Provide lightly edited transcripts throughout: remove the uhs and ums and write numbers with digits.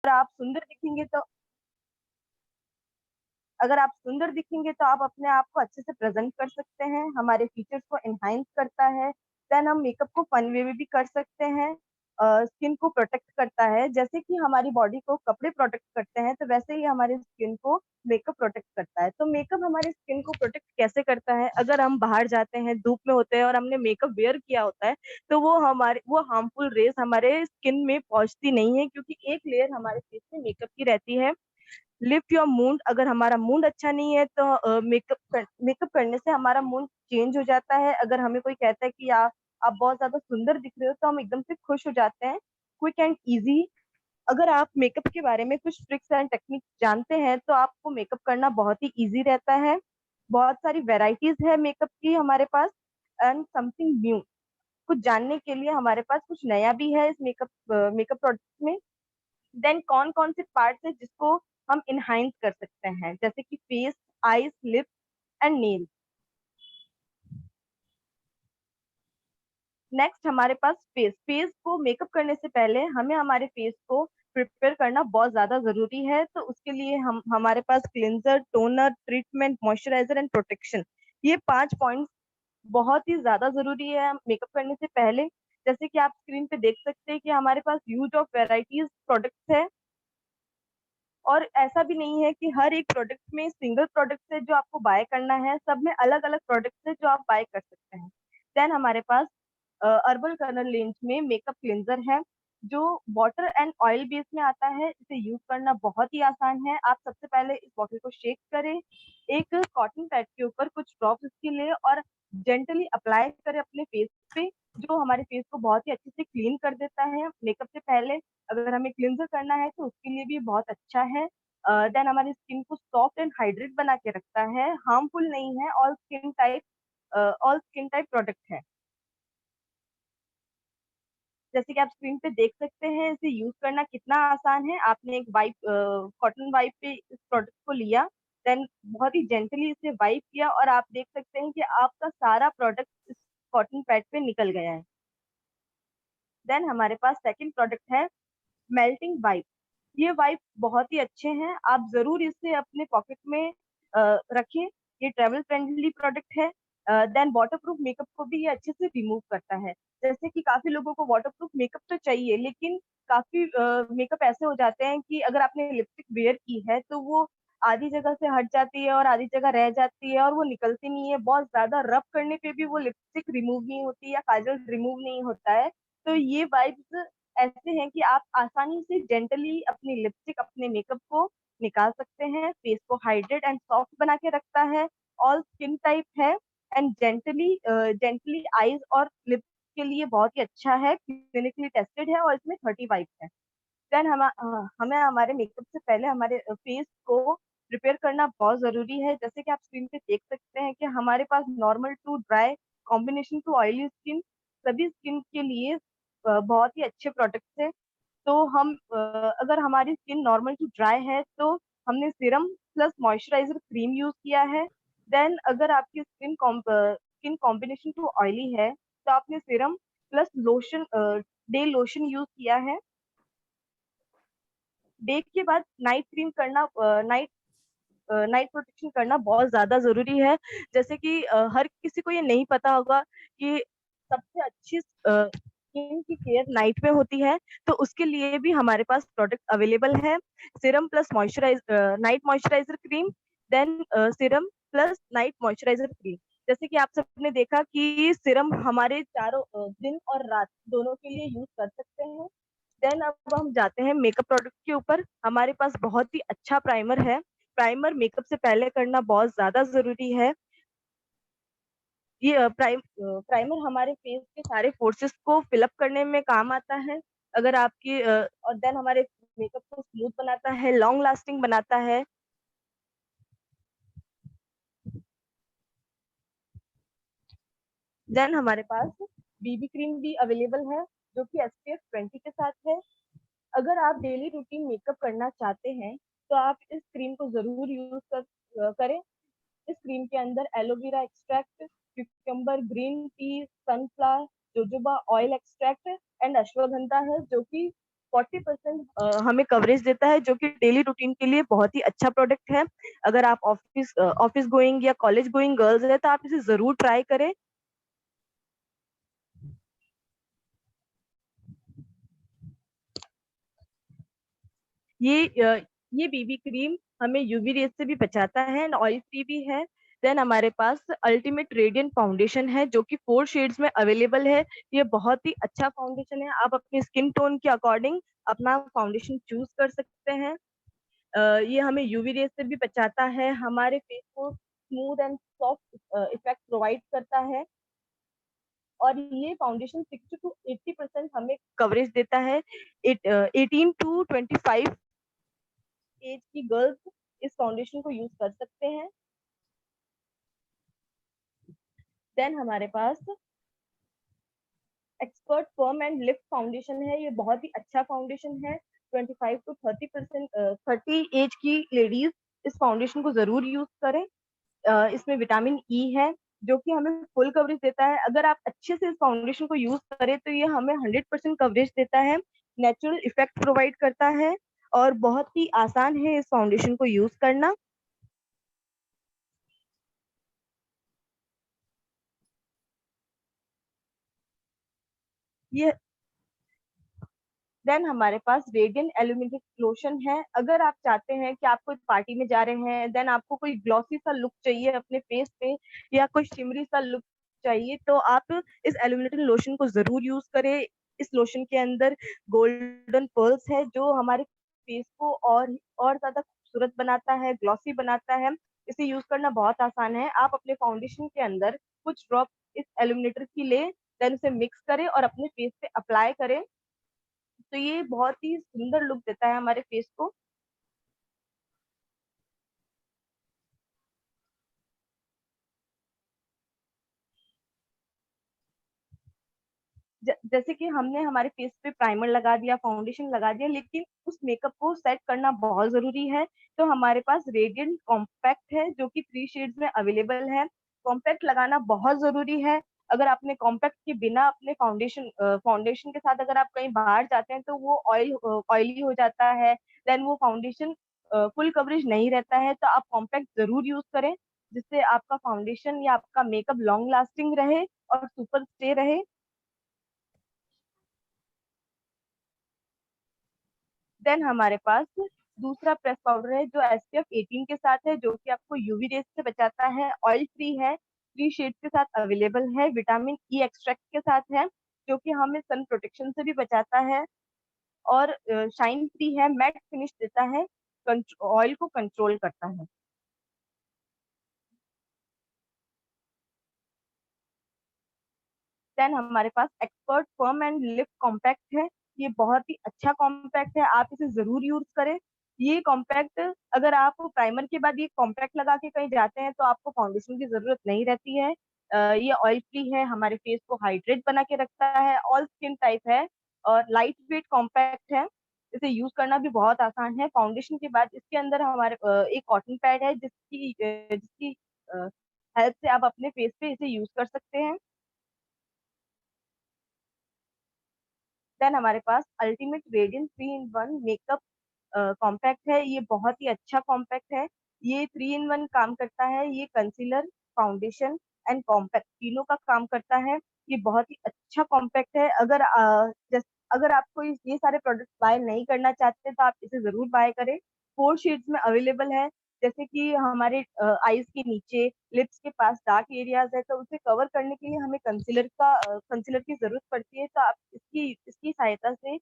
आप सुंदर दिखेंगे तो अगर आप सुंदर दिखेंगे तो आप अपने आप को अच्छे से प्रेजेंट कर सकते हैं, हमारे फीचर्स को एनहांस करता है। देन हम मेकअप को फन वे में भी कर सकते हैं। स्किन को प्रोटेक्ट करता है, जैसे कि हमारी बॉडी को कपड़े प्रोटेक्ट करते हैं तो वैसे ही हमारे स्किन को मेकअप प्रोटेक्ट करता है। तो मेकअप हमारे स्किन को प्रोटेक्ट कैसे करता है, अगर हम बाहर जाते हैं, धूप में होते हैं और हमने मेकअप वेयर किया होता है तो वो हार्मफुल रेज हमारे स्किन में पहुंचती नहीं है, क्योंकि एक लेयर हमारे फेस में मेकअप की रहती है। लिफ्ट योर मूड, अगर हमारा मूड अच्छा नहीं है तो मेकअप करने से हमारा मूड चेंज हो जाता है। अगर हमें कोई कहता है कि आप बहुत ज्यादा सुंदर दिख रहे हो तो हम एकदम से खुश हो जाते हैं। क्विक एंड इजी, अगर आप मेकअप के बारे में कुछ ट्रिक्स एंड टेक्निक जानते हैं तो आपको मेकअप करना बहुत ही इजी रहता है। बहुत सारी वेराइटीज है मेकअप की हमारे पास, एंड समथिंग न्यू, कुछ जानने के लिए हमारे पास कुछ नया भी है इस मेकअप मेकअप प्रोडक्ट में। देन कौन कौन से पार्ट्स है जिसको हम इनहाइंस कर सकते हैं, जैसे कि face, eyes, lips and nail. Next हमारे पास फेस। फेस को मेकअप करने से पहले हमें हमारे फेस को प्रिपेयर करना बहुत ज्यादा जरूरी है। तो उसके लिए हम हमारे पास cleanser, toner, treatment, moisturiser and protection, ये 5 पॉइंट्स बहुत ही ज्यादा जरूरी है मेकअप करने से पहले। जैसे कि आप स्क्रीन पे देख सकते हैं कि हमारे पास यूज ऑफ वेराइटीज प्रोडक्ट्स है, और ऐसा भी नहीं है कि हर एक प्रोडक्ट में सिंगल प्रोडक्ट है जो आपको बाय करना है, सब में अलग अलग प्रोडक्ट्स है जो आप बाय कर सकते हैं। देन हमारे पास अर्बल कलर रेंज में मेकअप क्लिंजर है, जो वाटर एंड ऑयल बेस में आता है। इसे यूज करना बहुत ही आसान है। आप सबसे पहले इस बॉटल को शेक करें, एक कॉटन पैड के ऊपर कुछ ड्रॉप्स इसकी ले और जेंटली अप्लाई करें अपने फेस पे, जो हमारे फेस को बहुत ही अच्छे से क्लीन कर देता है मेकअप से पहले। अगर हमें क्लिनजर करना है तो उसके लिए भी बहुत अच्छा है। देन हमारी स्किन को सॉफ्ट एंड हाइड्रेट बना के रखता है, हार्मफुल नहीं है, ऑल स्किन टाइप प्रोडक्ट है। जैसे कि आप स्क्रीन पे देख सकते हैं इसे यूज करना कितना आसान है। आपने एक वाइप, कॉटन वाइप पे इस प्रोडक्ट को लिया, देन बहुत ही जेंटली इसे वाइप किया और आप देख सकते हैं कि आपका सारा प्रोडक्ट इस कॉटन पैड पे निकल गया है। देन हमारे पास सेकंड प्रोडक्ट है मेल्टिंग वाइप। ये वाइप बहुत ही अच्छे हैं, आप जरूर इसे अपने पॉकेट में रखें। ये ट्रेवल फ्रेंडली प्रोडक्ट है। देन वाटरप्रूफ मेकअप को भी ये अच्छे से रिमूव करता है। जैसे कि काफी लोगों को वाटरप्रूफ मेकअप तो चाहिए, लेकिन काफी मेकअप ऐसे हो जाते हैं कि अगर आपने लिपस्टिक वेयर की है तो वो आधी जगह से हट जाती है और आधी जगह रह जाती है और वो निकलती नहीं है। बहुत ज्यादा रब करने पे भी वो लिपस्टिक रिमूव नहीं होती या काजल रिमूव नहीं होता है। तो ये वाइप्स ऐसे हैं कि आप आसानी से जेंटली अपनी लिपस्टिक, अपने मेकअप को निकाल सकते हैं। फेस को हाइड्रेट एंड सॉफ्ट बना के रखता है, ऑल स्किन टाइप है, एंड जेंटली आईज और लिप्स के लिए बहुत ही अच्छा है, क्लिनिकली टेस्टेड है और इसमें 30 वाइप्स है। देन हमें हमारे मेकअप से पहले हमारे फेस को प्रिपेयर करना बहुत जरूरी है। जैसे कि आप स्क्रीन पे देख सकते हैं कि हमारे पास normal to dry, combination to oily skin, सभी स्किन के लिए बहुत ही अच्छे प्रोडक्ट्स है। तो अगर हमारी स्किन नॉर्मल टू ड्राई है तो हमने serum plus moisturiser cream use किया है। देन अगर आपकी स्किन कॉम्बिनेशन टू ऑयली है तो आपने serum plus lotion, day lotion use किया है। डे के बाद नाइट क्रीम करना, नाइट नाइट प्रोटेक्शन करना बहुत ज्यादा जरूरी है। जैसे कि हर किसी को ये नहीं पता होगा कि सबसे अच्छी स्किन की केयर नाइट में होती है। तो उसके लिए भी हमारे पास प्रोडक्ट अवेलेबल है, serum plus night moisturizer cream, then serum plus night moisturizer cream. जैसे कि आप सबने देखा कि सीरम हमारे चारों दिन और रात दोनों के लिए यूज कर सकते हैं। देन अब हम जाते हैं मेकअप प्रोडक्ट के ऊपर। हमारे पास बहुत ही अच्छा प्राइमर है। प्राइमर मेकअप से पहले करना बहुत ज्यादा जरूरी है। ये प्राइमर हमारे फेस के सारे फोर्सेस को फिलअप करने में काम आता है। अगर और देन हमारे मेकअप को स्मूथ बनाता है, लॉन्ग लास्टिंग बनाता है। देन हमारे पास बीबी क्रीम भी अवेलेबल है, जो कि SPF 20 के साथ है। अगर आप डेली रूटीन मेकअप करना चाहते हैं तो आप इस क्रीम को जरूर करें। इस क्रीम के अंदर aloe vera extract, cucumber, green tea, sunflower, jojoba oil extract and ashwagandha है, जो कि 40% हमें कवरेज देता है, जो कि डेली रूटीन के लिए बहुत ही अच्छा प्रोडक्ट है। अगर आप ऑफिस गोइंग या कॉलेज गोइंग गर्ल्स है तो आप इसे जरूर ट्राई करें। ये अ, ये बीबी क्रीम हमें यूवी रेज से भी बचाता है एंड ऑयल फ्री भी है। देन हमारे पास अल्टीमेट रेडियंट फाउंडेशन है, जो कि 4 शेड्स में अवेलेबल है। ये बहुत ही अच्छा फाउंडेशन है, आप अपने स्किन टोन के अकॉर्डिंग अपना फाउंडेशन चूज कर सकते हैं। ये हमें यूवी रेज से भी बचाता है, हमारे फेस को smooth and soft effect provide करता है। और ये फाउंडेशन 60 to 80% हमें कवरेज देता है। 18 to 25 एज की गर्ल्स इस फाउंडेशन को यूज कर सकते हैं। देन हमारे पास expert firm and lift foundation है, ये बहुत ही अच्छा फाउंडेशन है। 25 to 30% 30 एज की लेडीज इस फाउंडेशन को जरूर यूज करें। इसमें विटामिन ई है, जो कि हमें फुल कवरेज देता है। अगर आप अच्छे से इस फाउंडेशन को यूज करें तो ये हमें 100% कवरेज देता है, नेचुरल इफेक्ट प्रोवाइड करता है और बहुत ही आसान है इस फाउंडेशन को यूज करना। ये देन हमारे पास रेडियंट एल्यूमिनेटेड लोशन है। अगर आप चाहते हैं कि आप कोई पार्टी में जा रहे हैं, देन आपको कोई ग्लॉसी सा लुक चाहिए अपने फेस पे या कोई शिमरी सा लुक चाहिए, तो आप इस एल्यूमिनेटेड लोशन को जरूर यूज करें। इस लोशन के अंदर गोल्डन पर्ल्स है, जो हमारे फेस को और ज्यादा खूबसूरत बनाता है, ग्लॉसी बनाता है। इसे यूज करना बहुत आसान है। आप अपने फाउंडेशन के अंदर कुछ ड्रॉप इस एल्यूमिनेटर की ले, देन उसे मिक्स करें और अपने फेस पे अप्लाई करें, तो ये बहुत ही सुंदर लुक देता है हमारे फेस को। जैसे कि हमने हमारे फेस पे प्राइमर लगा दिया, फाउंडेशन लगा दिया, लेकिन उस मेकअप को सेट करना बहुत जरूरी है। तो हमारे पास रेडियंट कॉम्पैक्ट है, जो कि 3 शेड्स में अवेलेबल है। कॉम्पैक्ट लगाना बहुत जरूरी है। अगर आपने कॉम्पैक्ट के बिना अपने फाउंडेशन के साथ अगर आप कहीं बाहर जाते हैं तो वो ऑयली हो जाता है, देन वो फाउंडेशन फुल कवरेज नहीं रहता है। तो आप कॉम्पैक्ट जरूर यूज करें, जिससे आपका फाउंडेशन या आपका मेकअप लॉन्ग लास्टिंग रहे और सुपर स्टे रहे। देन हमारे पास दूसरा प्रेस पाउडर है, जो एसपीएफ 18 के साथ है, जो कि आपको यूवी रेज से बचाता है, ऑयल फ्री है, 3 शेड्स के साथ अवेलेबल है, विटामिन ई एक्सट्रैक्ट के साथ है, जो कि हमें सन प्रोटेक्शन से भी बचाता है और शाइन फ्री है, मैट फिनिश देता है, ऑयल को कंट्रोल करता है। देन हमारे पास expert firm and lift compact है। ये बहुत ही अच्छा कॉम्पैक्ट है, आप इसे जरूर यूज करें। ये कॉम्पैक्ट, अगर आप प्राइमर के बाद ये कॉम्पैक्ट लगा के कहीं जाते हैं तो आपको फाउंडेशन की जरूरत नहीं रहती है। ये ऑयल फ्री है, हमारे फेस को हाइड्रेट बना के रखता है, ऑल स्किन टाइप है और लाइट वेट कॉम्पैक्ट है। इसे यूज करना भी बहुत आसान है। फाउंडेशन के बाद इसके अंदर हमारे एक कॉटन पैड है, जिसकी हेल्प से आप अपने फेस पे इसे यूज कर सकते हैं। देन हमारे पास ultimate radiant 3 in 1 makeup compact है। ये बहुत ही अच्छा कॉम्पैक्ट है। ये 3 in 1 काम करता है, ये कंसीलर, फाउंडेशन एंड कॉम्पैक्ट तीनों का काम करता है। ये बहुत ही अच्छा कॉम्पैक्ट है। अगर आपको ये सारे प्रोडक्ट्स बाय नहीं करना चाहते तो आप इसे जरूर बाय करें। 4 शेड्स में अवेलेबल है। जैसे कि हमारे आईज के नीचे, लिप्स के पास डार्क एरियाज है, तो उसे कवर करने के लिए हमें कंसीलर की जरूरत पड़ती है। तो आप इसकी इसकी सहायता से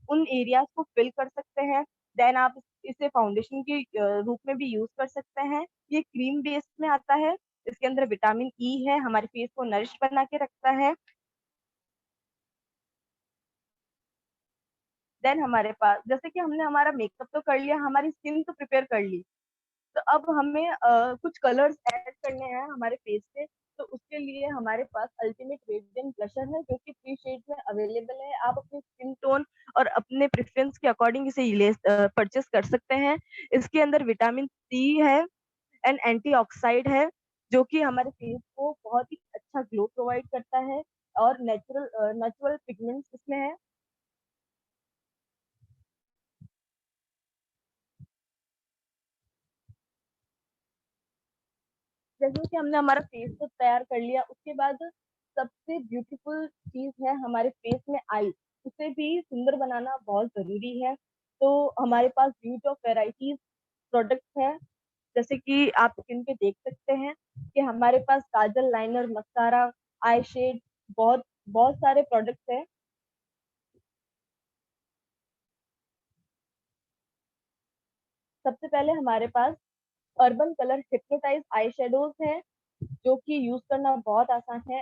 उन एरियाज को फिल कर सकते हैं। देन आप इसे फाउंडेशन के रूप में भी यूज कर सकते हैं। ये क्रीम बेस में आता है, इसके अंदर विटामिन ई है, हमारे फेस को नरिश बना के रखता है। देन हमारे पास, जैसे कि हमने हमारा मेकअप तो कर लिया, हमारी स्किन तो प्रिपेयर कर ली, तो अब हमें कुछ कलर्स ऐड करने हैं हमारे फेस पे। तो उसके लिए हमारे पास अल्टीमेट रेडियंट ब्लशर है, जो कि 3 शेड्स में अवेलेबल है। आप अपने स्किन टोन और अपने प्रेफरेंस के अकॉर्डिंग इसे परचेस कर सकते हैं। इसके अंदर विटामिन सी है एंड एंटीऑक्साइड है, जो कि हमारे फेस को बहुत ही अच्छा ग्लो प्रोवाइड करता है और नेचुरल नेचुरल पिगमेंट्स इसमें है। जैसे कि हमने हमारा फेस तो तैयार कर लिया, उसके बाद सबसे ब्यूटीफुल चीज है हमारे फेस में आई, उसे भी सुंदर बनाना बहुत जरूरी है। तो हमारे पास ह्यूज ऑफ वेराइटीज प्रोडक्ट्स है, जैसे कि आप स्किन पे देख सकते हैं कि हमारे पास kajal, liner, mascara, eye shade, बहुत बहुत सारे प्रोडक्ट्स हैं। सबसे पहले हमारे पास urban colour hypnotise eye shadows है, जो कि यूज करना बहुत आसान है।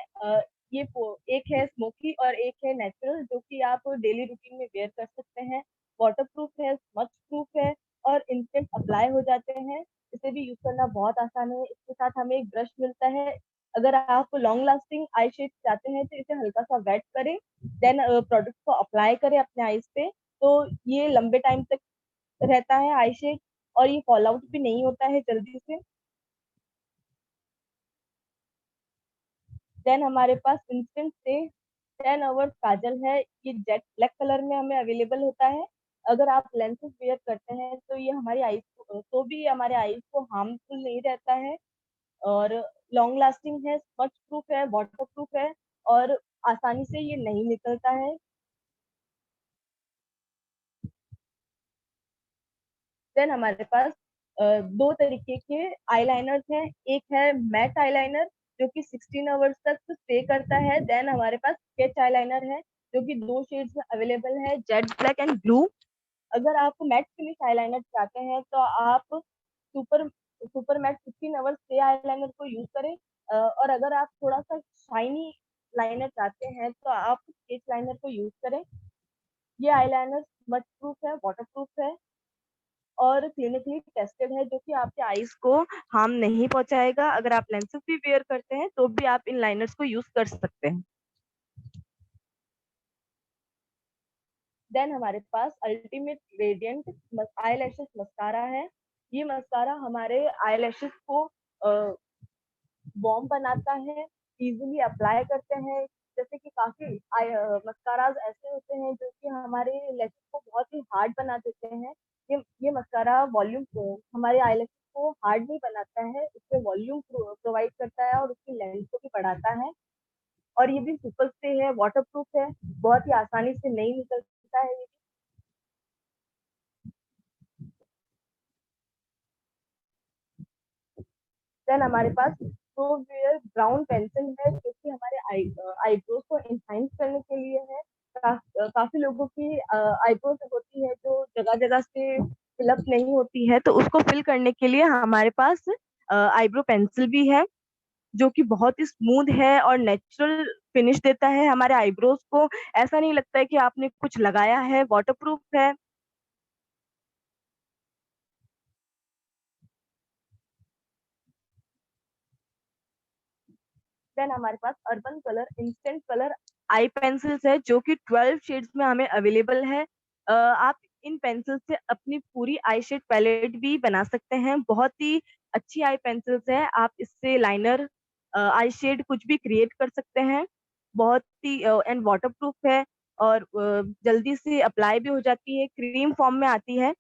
एक है स्मोकी और एक है नेचुरल, जो कि आप डेली रूटीन में वेयर कर सकते हैं। वाटर प्रूफ है, स्मच प्रूफ है और इंस्टेंट अप्लाई हो जाते हैं। इसे भी यूज करना बहुत आसान है। इसके साथ हमें एक ब्रश मिलता है। अगर आप लॉन्ग लास्टिंग आई शेड चाहते हैं तो इसे हल्का सा वेट करें, देन प्रोडक्ट को अप्लाई करें अपने आईज पे, तो ये लंबे टाइम तक रहता है आई शेड, और ये फॉल आउट भी नहीं होता है जल्दी से। देन हमारे पास इंस्टेंट से 10 आवर्स काजल है, ये जेट ब्लैक कलर में हमें अवेलेबल होता है। अगर आप लेंसेज वेयर करते हैं तो ये हमारी आईज को, तो भी हमारे आईज को हार्मफुल नहीं रहता है, और लॉन्ग लास्टिंग है, स्मच प्रूफ है, वाटर प्रूफ है, और आसानी से ये नहीं निकलता है। देन हमारे पास दो तरीके के आईलाइनर्स हैं। एक है मैट आईलाइनर, जो कि 16 आवर्स तक स्टे करता है। देन हमारे पास स्केच आईलाइनर है, जो कि दो शेड्स में अवेलेबल है, जेट ब्लैक एंड ब्लू। अगर आप मैट फिनिश आईलाइनर चाहते हैं तो आप super super matte 16 hours stay eyeliner को यूज करें। और अगर आप थोड़ा सा शाइनी लाइनर चाहते हैं तो आप स्केच लाइनर को यूज करें। ये आईलाइनर स्मच प्रूफ है, वाटर प्रूफ है और क्लिनिकली टेस्टेड है, जो कि आपके आईज को हार्म नहीं पहुंचाएगा। अगर आप लेंसेज भी वेयर करते हैं तो भी आप इन लाइनर्स को यूज कर सकते हैं। देन हमारे पास ultimate radiant eye lashes mascara है। ये मस्कारा हमारे आई लैशेस को वार्म बनाता है, इजीली अप्लाई करते हैं। जैसे कि काफी मस्काराज ऐसे होते हैं जो कि हमारे लैशेस को बहुत ही हार्ड बना देते हैं। ये मस्कारा वॉल्यूम हमारे आई लैशेस को हार्ड नहीं बनाता है, इसमें वॉल्यूम प्रोवाइड करता है और उसकी लेंथ को भी बढ़ाता है। और ये भी सुपर स्टे है, वाटर प्रूफ है, बहुत ही आसानी से नहीं निकलता है ये। देन हमारे पास प्रोवेयर ब्राउन पेंसिल है, जो कि हमारे आईब्रोज को एनहांस करने के लिए है। काफी लोगों की आईब्रोज होती है जो जगह जगह से फिलअप नहीं होती है, तो उसको फिल करने के लिए हमारे पास आईब्रो पेंसिल भी है, जो कि बहुत ही स्मूथ है और नेचुरल फिनिश देता है हमारे आईब्रोज को। ऐसा नहीं लगता है कि आपने कुछ लगाया है। वाटरप्रूफ है। देन हमारे पास urban colour instant colour I pencils है, जो कि 12 शेड्स में हमें अवेलेबल है। आप इन पेंसिल से अपनी पूरी आई शेड पैलेट भी बना सकते हैं। बहुत ही अच्छी आई पेंसिल्स है, आप इससे लाइनर, आई शेड कुछ भी क्रिएट कर सकते हैं। बहुत ही एंड वाटर प्रूफ है, और जल्दी से अप्लाई भी हो जाती है, क्रीम फॉर्म में आती है।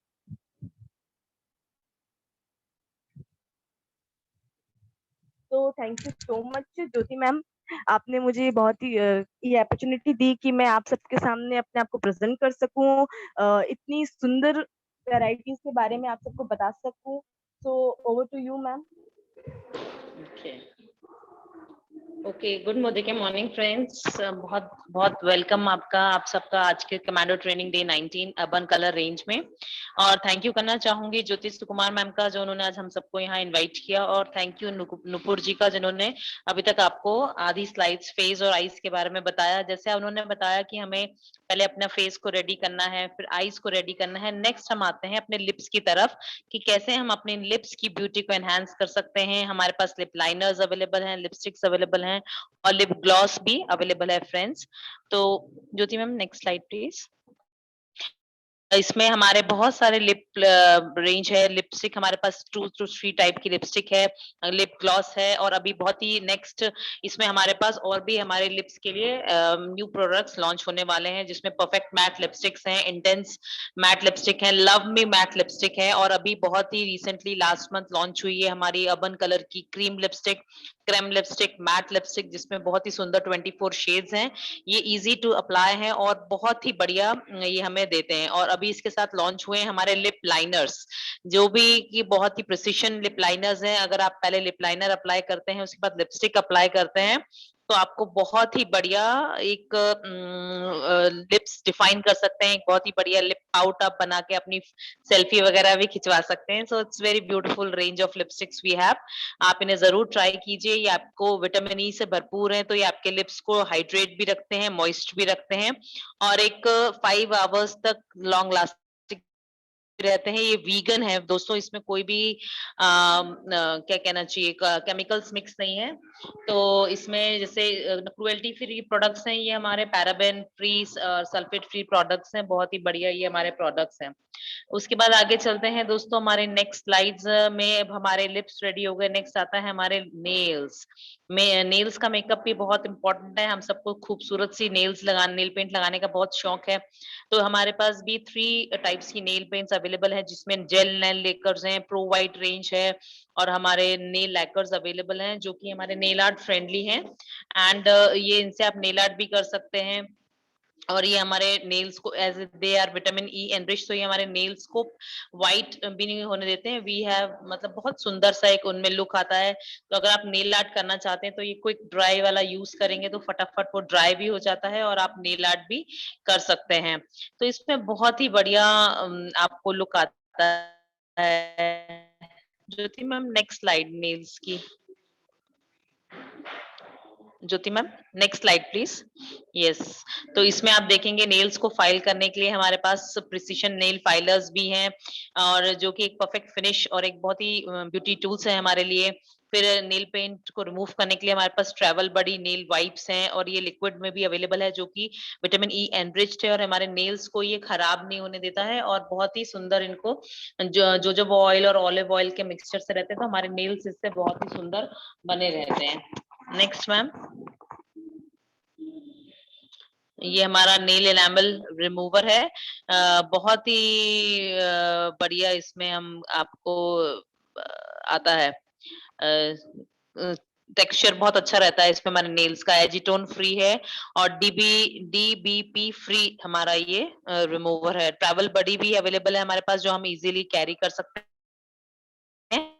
तो thank you so much Jyoti ma'am, आपने मुझे बहुत ही ये अपॉर्चुनिटी दी कि मैं आप सबके सामने अपने आप को प्रेजेंट कर सकूं, इतनी सुंदर वैरायटीज के बारे में आप सबको बता सकूं। So over to you ma'am. Okay. Okay, good morning friends. बहुत बहुत वेलकम आपका, आप सबका आज के commando training day 19 Urban colour range में। और थैंक यू करना चाहूंगी ज्योतिष कुमार मैम का, जो उन्होंने आज हम सबको यहाँ इनवाइट किया। और थैंक यू नुपुर जी का, जिन्होंने अभी तक आपको आधी स्लाइड्स फेस और आईज के बारे में बताया। जैसे उन्होंने बताया कि हमें पहले अपना फेस को रेडी करना है, फिर आईज को रेडी करना है, नेक्स्ट हम आते हैं अपने लिप्स की तरफ कि कैसे हम अपने लिप्स की ब्यूटी को एनहांस कर सकते हैं। हमारे पास लिप लाइनर्स अवेलेबल हैं, लिपस्टिक्स अवेलेबल हैं और लिप ग्लॉस भी अवेलेबल है फ्रेंड्स। तो ज्योति मैम नेक्स्ट स्लाइड प्लीज। इसमें हमारे बहुत सारे लिप रेंज है। लिपस्टिक हमारे पास 2 to 3 टाइप की लिपस्टिक है, लिप ग्लॉस है और अभी बहुत ही नेक्स्ट इसमें हमारे पास और भी हमारे लिप्स के लिए न्यू प्रोडक्ट्स लॉन्च होने वाले हैं, जिसमें परफेक्ट मैट लिपस्टिक्स हैं, इंटेंस मैट लिपस्टिक है, लव मी मैट लिपस्टिक है और अभी बहुत ही रिसेंटली लास्ट मंथ लॉन्च हुई है हमारी अर्बन कलर की cream lipstick, creme lipstick, matte lipstick, जिसमें बहुत ही सुंदर 24 शेड्स हैं। ये इजी टू अप्लाई है और बहुत ही बढ़िया ये हमें देते हैं। और अभी इसके साथ लॉन्च हुए हैं हमारे लिप लाइनर्स, जो भी कि बहुत ही प्रिसिशन लिप लाइनर्स हैं। अगर आप पहले लिप लाइनर अप्लाई करते हैं, उसके बाद लिपस्टिक अप्लाई करते हैं, तो आपको बहुत ही बढ़िया एक लिप्स डिफाइन कर सकते हैं, एक बहुत ही बढ़िया लिप पाउट आप बना के अपनी सेल्फी वगैरह भी खिंचवा सकते हैं। So it's very beautiful range of lipsticks we have. आप इन्हें जरूर ट्राई कीजिए। ये आपको विटामिन ई से भरपूर है, तो ये आपके लिप्स को हाइड्रेट भी रखते हैं, मॉइस्ट भी रखते हैं और एक 5 आवर्स तक लॉन्ग लास्टिंग रहते हैं। ये वीगन है दोस्तों, इसमें कोई भी क्या कहना चाहिए केमिकल्स मिक्स नहीं है। तो इसमें जैसे क्रुएल्टी फ्री प्रोडक्ट्स हैं, ये हमारे paraben free, sulphate free products हैं। बहुत ही बढ़िया ये हमारे प्रोडक्ट्स हैं। उसके बाद आगे चलते हैं दोस्तों हमारे नेक्स्ट स्लाइड्स में। अब हमारे लिप्स रेडी हो गए, नेक्स्ट आता है हमारे नेल्स में। नेल्स का मेकअप भी बहुत इंपॉर्टेंट है, हम सबको खूबसूरत सी नेल्स लगाने, नेल पेंट लगाने का बहुत शौक है। तो हमारे पास भी 3 टाइप्स की नेल पेंट्स अवेलेबल है, जिसमें जेल नेल लेकर्स हैं, प्रो वाइट रेंज है और हमारे नेल लैकर्स अवेलेबल हैं, जो कि हमारे नेल आर्ट फ्रेंडली हैं। एंड ये इनसे आप नेल आर्ट भी कर सकते हैं और ये हमारे नेल्स को as they are vitamin E enrich, तो ये हमारे नेल्स को व्हाइट भी नहीं होने देते हैं। वी हैव मतलब बहुत सुंदर सा एक उनमें लुक आता है। तो अगर आप नेल आर्ट करना चाहते हैं, तो ये क्विक ड्राई वाला यूज करेंगे तो फटाफट वो ड्राई भी हो जाता है और आप नेल आर्ट भी कर सकते हैं। तो इसमें बहुत ही बढ़िया आपको लुक आता है। Jyoti ma'am next slide nails की। Jyoti ma'am next slide please. Yes, तो इसमें आप देखेंगे नेल्स को फाइल करने के लिए हमारे पास प्रिसिशन नेल फाइलर्स भी हैं, और जो कि एक परफेक्ट फिनिश और एक बहुत ही ब्यूटी टूल्स है हमारे लिए। फिर नेल पेंट को रिमूव करने के लिए हमारे पास ट्रैवल बडी नेल वाइप्स हैं और ये लिक्विड में भी अवेलेबल है, जो कि विटामिन ई एनरिच्ड है और हमारे नेल्स को ये खराब नहीं होने देता है और बहुत ही सुंदर इनको जो ऑयल और ऑलिव ऑयल के मिक्सचर से रहते हैं, तो हमारे नेल्स इससे बहुत ही सुंदर बने रहते हैं। नेक्स्ट मैम, ये हमारा नेल एनामल रिमूवर है। बहुत ही बढ़िया इसमें हम आपको आता है। टेक्सचर बहुत अच्छा रहता है इसमें। हमारे नेल्स का एजिटोन फ्री है और डीबीपी फ्री हमारा ये रिमूवर है। ट्रैवल बडी भी अवेलेबल है हमारे पास, जो हम इजीली कैरी कर सकते हैं।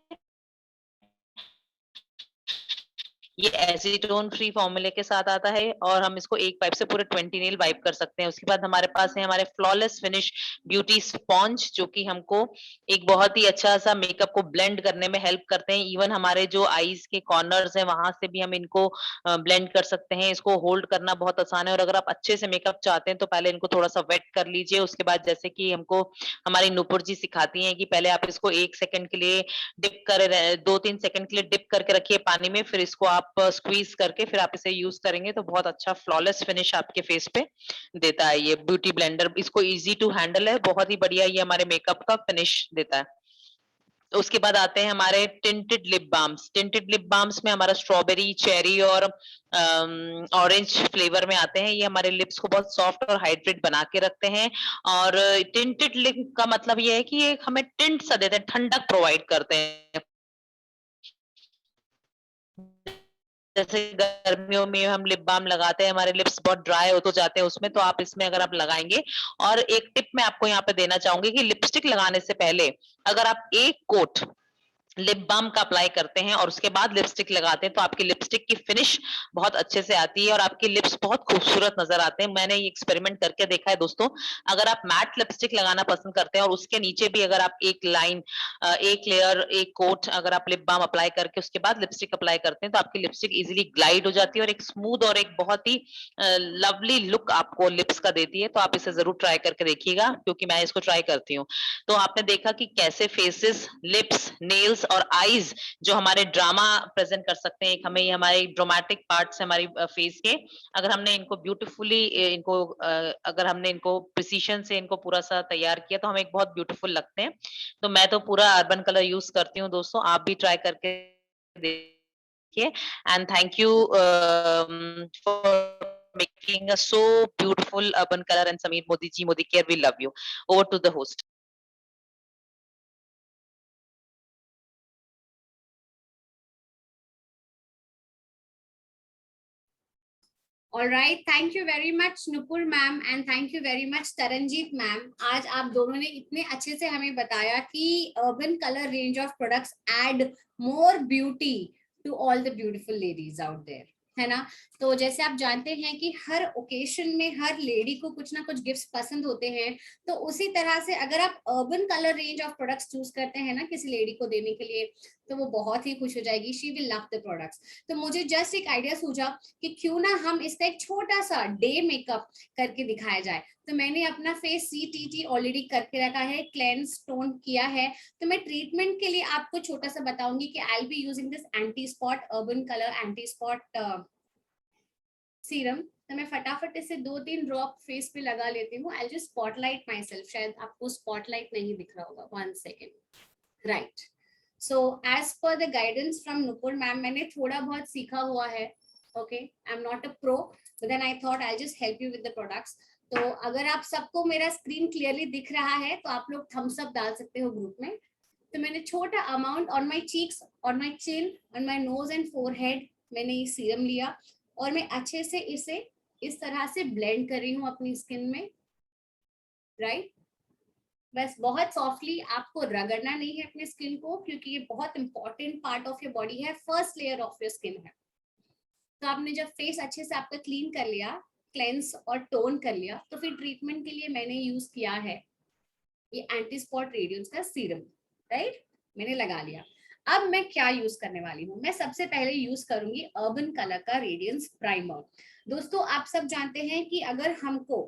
ये एसीटोन फ्री फॉर्मूले के साथ आता है और हम इसको एक पाइप से पूरे 20 नेल वाइप कर सकते हैं। उसके बाद हमारे पास है हमारे फ्लॉलेस फिनिश ब्यूटी स्पॉन्ज, जो कि हमको एक बहुत ही अच्छा सा मेकअप को ब्लेंड करने में हेल्प करते हैं। इवन हमारे जो आईज के कॉर्नर्स हैं, वहां से भी हम इनको ब्लेंड कर सकते हैं। इसको होल्ड करना बहुत आसान है और अगर आप अच्छे से मेकअप चाहते हैं, तो पहले इनको थोड़ा सा वेट कर लीजिए। उसके बाद जैसे कि हमको हमारी नुपुर जी सिखाती हैं कि पहले आप इसको 1 सेकंड के लिए डिप करे 2-3 सेकंड के लिए डिप करके रखिए पानी में, फिर इसको आप स्क्वीज करके फिर आप इसे यूज करेंगे तो बहुत अच्छा फ्लॉलेस फिनिश आपके फेस पे देता है। ये ब्यूटी ब्लेंडर, इसको इजी टू हैंडल है, बहुत ही बढ़िया ये हमारे मेकअप का फिनिश देता है। उसके बाद आते हैं हमारे tinted lip balms. Tinted lip balms में हमारा स्ट्रॉबेरी, चेरी और ऑरेंज फ्लेवर में आते हैं। ये हमारे लिप्स को बहुत सॉफ्ट और हाइड्रेट बना के रखते हैं और टिंटेड लिप का मतलब ये है कि ये हमें टिंट सा देते हैं, ठंडक प्रोवाइड करते हैं। जैसे गर्मियों में हम लिप बाम लगाते हैं, हमारे लिप्स बहुत ड्राई हो तो जाते हैं उसमें, तो आप इसमें अगर आप लगाएंगे। और एक टिप मैं आपको यहाँ पे देना चाहूंगी कि लिपस्टिक लगाने से पहले अगर आप एक कोट लिप बाम का अप्लाई करते हैं और उसके बाद लिपस्टिक लगाते हैं, तो आपकी लिपस्टिक की फिनिश बहुत अच्छे से आती है और आपके लिप्स बहुत खूबसूरत नजर आते हैं। मैंने ये एक्सपेरिमेंट करके देखा है दोस्तों। अगर आप मैट लिपस्टिक लगाना पसंद करते हैं और उसके नीचे भी अगर आप एक लाइन, एक लेयर, एक कोट अगर आप लिप बाम अप्लाई करके उसके बाद लिपस्टिक अप्लाई करते हैं, तो आपकी लिपस्टिक इजीली ग्लाइड हो जाती है और एक स्मूथ और एक बहुत ही लवली लुक आपको लिप्स का देती है। तो आप इसे जरूर ट्राई करके देखिएगा, क्योंकि मैं इसको ट्राई करती हूँ। तो आपने देखा कि कैसे फेसेस, लिप्स, नेल्स फेस और आईज जो हमारे ड्रामा प्रेजेंट कर सकते हैं, हमें ये हमारे ड्रामेटिक पार्ट्स हमारी फेस के, अगर हमने इनको ब्यूटीफुली इनको अगर हमने इनको प्रिसीजन से इनको पूरा सा तैयार किया तो हमें एक बहुत ब्यूटीफुल लगते हैं। तो मैं तो पूरा अर्बन कलर यूज करती हूँ दोस्तों, आप भी ट्राई करके देखिए। And thank you for making a so beautiful urban color, and Sameer Modi ji, Modi care, we love you. Over to the host. All right, thank you very much Nupur ma'am and thank you very much Taranjeet ma'am. आज आप दोनों ने इतने अच्छे से हमें बताया कि urban color range of products add more beauty to all the beautiful ladies out there, है ना। तो जैसे आप जानते हैं कि हर ओकेशन में हर लेडी को कुछ ना कुछ गिफ्ट्स पसंद होते हैं, तो उसी तरह से अगर आप urban colour range of products choose करते हैं ना किसी लेडी को देने के लिए, तो वो बहुत ही खुश हो जाएगी, she will love the products. तो मुझे जस्ट एक आइडिया सूझा कि क्यों ना हम इसका एक छोटा सा डे मेकअप करके दिखाया जाए। तो मैंने अपना फेस CTT ऑलरेडी करके रखा है, क्लेंस टोन किया है। तो मैं ट्रीटमेंट के लिए आपको छोटा सा बताऊंगी कि I will be using this anti spot urban colour anti spot serum. तो मैं फटाफट इसे 2-3 ड्रॉप फेस पे लगा लेती हूँ। I just spotlight myself, शायद आपको स्पॉटलाइट नहीं दिख रहा होगा, 1 second. Right, so as per the guidance from Nupur ma'am, मैंने थोड़ा बहुत सीखा हुआ है। Okay, I am not a pro, but then I thought I just help you with the products. तो अगर आप सबको मेरा स्क्रीन क्लियरली दिख रहा है तो आप लोग थम्स अप डाल सकते हो ग्रुप में। तो मैंने छोटा amount on my cheeks, on my chin, on my nose and forehead मैंने ये सीरम लिया और मैं अच्छे से इसे इस तरह से ब्लेंड कर रही हूँ अपनी स्किन में। राइट, बस बहुत सॉफ्टली, आपको रगड़ना नहीं है अपने स्किन को, क्योंकि ये बहुत important part of your body है, first layer of your skin है। तो आपने जब फेस अच्छे से आपका क्लीन कर लिया, क्लेंस और टोन कर लिया, तो फिर ट्रीटमेंट के लिए मैंने यूज किया है ये एंटी स्पॉट रेडियंस का सीरम। राइट, मैंने लगा लिया। अब मैं क्या यूज करने वाली हूँ, मैं सबसे पहले यूज करूंगी अर्बन कलर का रेडियंस प्राइमर। दोस्तों आप सब जानते हैं कि अगर हमको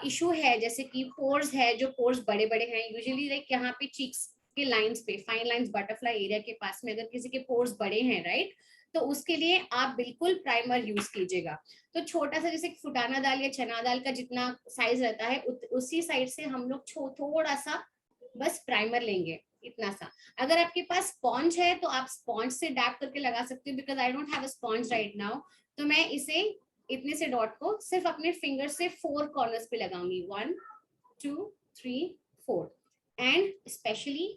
इशू है, जैसे कि पोर्स है, जो पोर्स बड़े बड़े हैं, यूजुअली लाइक यहाँ पे चीक्स के लाइंस पे, फाइन लाइंस, बटरफ्लाई एरिया के पास में अगर किसी के पोर्स बड़े हैं, राइट, तो उसके लिए आप बिल्कुल प्राइमर यूज कीजिएगा। तो छोटा सा जैसे फुटाना दाल या चना दाल का जितना साइज रहता है, उसी साइड से हम लोग थोड़ा सा बस प्राइमर लेंगे, इतना सा। अगर आपके पास स्पॉन्ज है तो आप स्पॉन्ज से डैप करके लगा सकते हो, because I don't have a sponge right now. तो मैं इसे इतने से डॉट को सिर्फ अपने फिंगर से 4 कॉर्नर्स पे लगाऊंगी, 1 2 3 4, एंड स्पेशली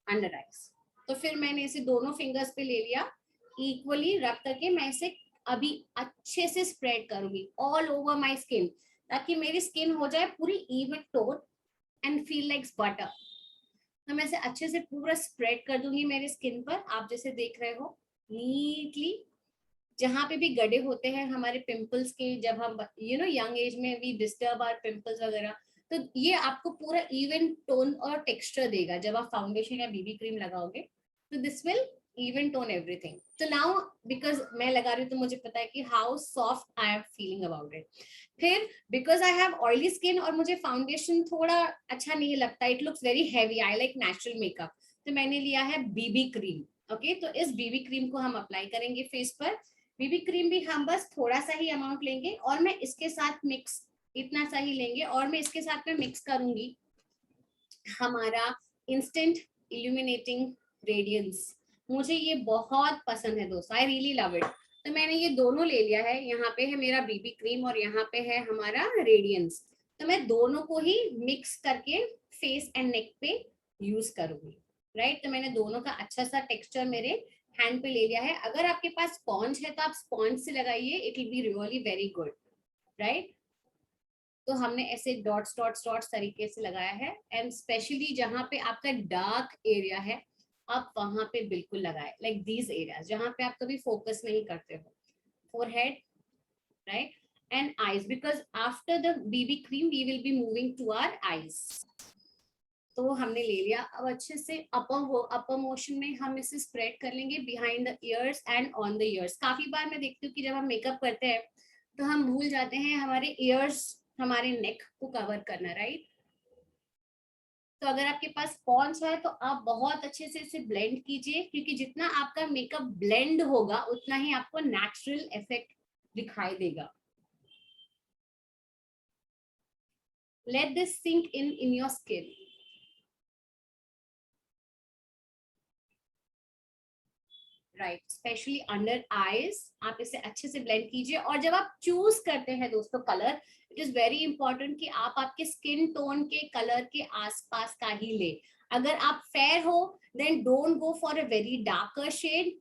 अंडर आइज। तो फिर मैंने इसे दोनों फिंगर्स पे ले लिया, इक्वली रब करके मैं इसे अभी अच्छे से स्प्रेड करूंगी ऑल ओवर माय स्किन, ताकि मेरी स्किन हो जाए पूरी even tone and feel like butter. तो मैं इसे अच्छे से पूरा स्प्रेड कर दूंगी मेरे स्किन पर। आप जैसे देख रहे हो नीटली, जहां पे भी गड्ढे होते हैं हमारे पिंपल्स के, जब हम यंग एज में वी डिस्टर्ब आवर पिंपल्स वगैरह, तो ये आपको पूरा इवन टोन और टेक्सचर देगा जब आप फाउंडेशन या बीबी क्रीम लगाओगे। तो this will even tone everything. तो नाउ बिकॉज मैं लगा रही हूँ तो मुझे पता है कि how soft I am feeling about it. फिर because I have oily skin और मुझे फाउंडेशन थोड़ा अच्छा नहीं लगता, it looks very heavy, I like natural makeup, तो मैंने लिया है बीबी क्रीम। ओके, तो इस बीबी क्रीम को हम अप्लाई करेंगे फेस पर। बीबी क्रीम भी हम बस थोड़ा सा ही अमाउंट लेंगे और मैं इसके साथ मिक्स, इतना सा ही लेंगे और मैं इसके साथ में मिक्स करूंगी हमारा इंस्टेंट इल्यूमिनेटिंग रेडियंस। मुझे ये बहुत पसंद है दोस्तों, आई रियली लव इट। तो मैंने ये दोनों ले लिया है, यहाँ पे है मेरा बीबी क्रीम और यहाँ पे है हमारा रेडियंस। तो मैं दोनों को ही मिक्स करके फेस एंड नेक पे यूज करूंगी। राइट, तो मैंने दोनों का अच्छा सा टेक्सचर मेरे हैंड पे ले लिया है। अगर आपके पास स्पॉन्ज है तो आप स्पॉन्ज से लगाइए, it will be really very good. Right, तो हमने ऐसे डॉट्स डॉट्स डॉट्स तरीके से लगाया है, एंड स्पेशली जहां पे आपका डार्क एरिया है आप वहां पे बिल्कुल लगाए, लाइक दीज एरियाज जहां पे आप कभी फोकस नहीं करते हो, forehead, right, and eyes, because after the BB cream we will be moving to our eyes. तो हमने ले लिया। अब अच्छे से अपर मोशन में हम इसे स्प्रेड कर लेंगे behind the years and on the years. काफी बार मैं देखती हूँ कि जब हम मेकअप करते हैं तो हम भूल जाते हैं हमारे ईयर्स, हमारे नेक को कवर करना, राइट। तो अगर आपके पास पॉन्ड्स है तो आप बहुत अच्छे से इसे ब्लेंड कीजिए, क्योंकि जितना आपका मेकअप ब्लेंड होगा उतना ही आपको नेचुरल इफेक्ट दिखाई देगा. Let this sink in your skin. Right, specially under eyes आप इसे अच्छे से ब्लेंड कीजिए. और जब आप चूज करते हैं दोस्तों colour, it is very important कि आप आपके स्किन टोन के कलर के आसपास का ही ले. अगर आप फेयर हो then don't go for a very darker shade,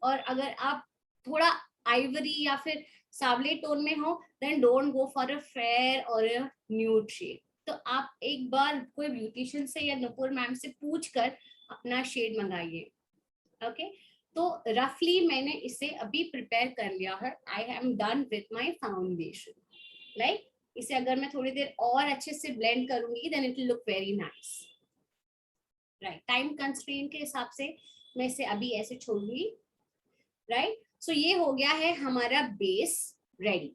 और अगर आप थोड़ा आइवरी या फिर सावले टोन में हो then don't go for a fair और अ न्यूड शेड. तो आप एक बार कोई ब्यूटिशियन से या नुपुर मैम से पूछकर अपना शेड मंगाइए. ओके, तो रफली मैंने इसे अभी प्रिपेयर कर लिया है. आई am done with my foundation. Like इसे अगर मैं थोड़ी देर और अच्छे से ब्लेंड करूंगी then it will look very nice. Right, time constraint के हिसाब से मैं इसे अभी ऐसे छोड़ूंगी. राइट, सो ये हो गया है हमारा बेस रेडी.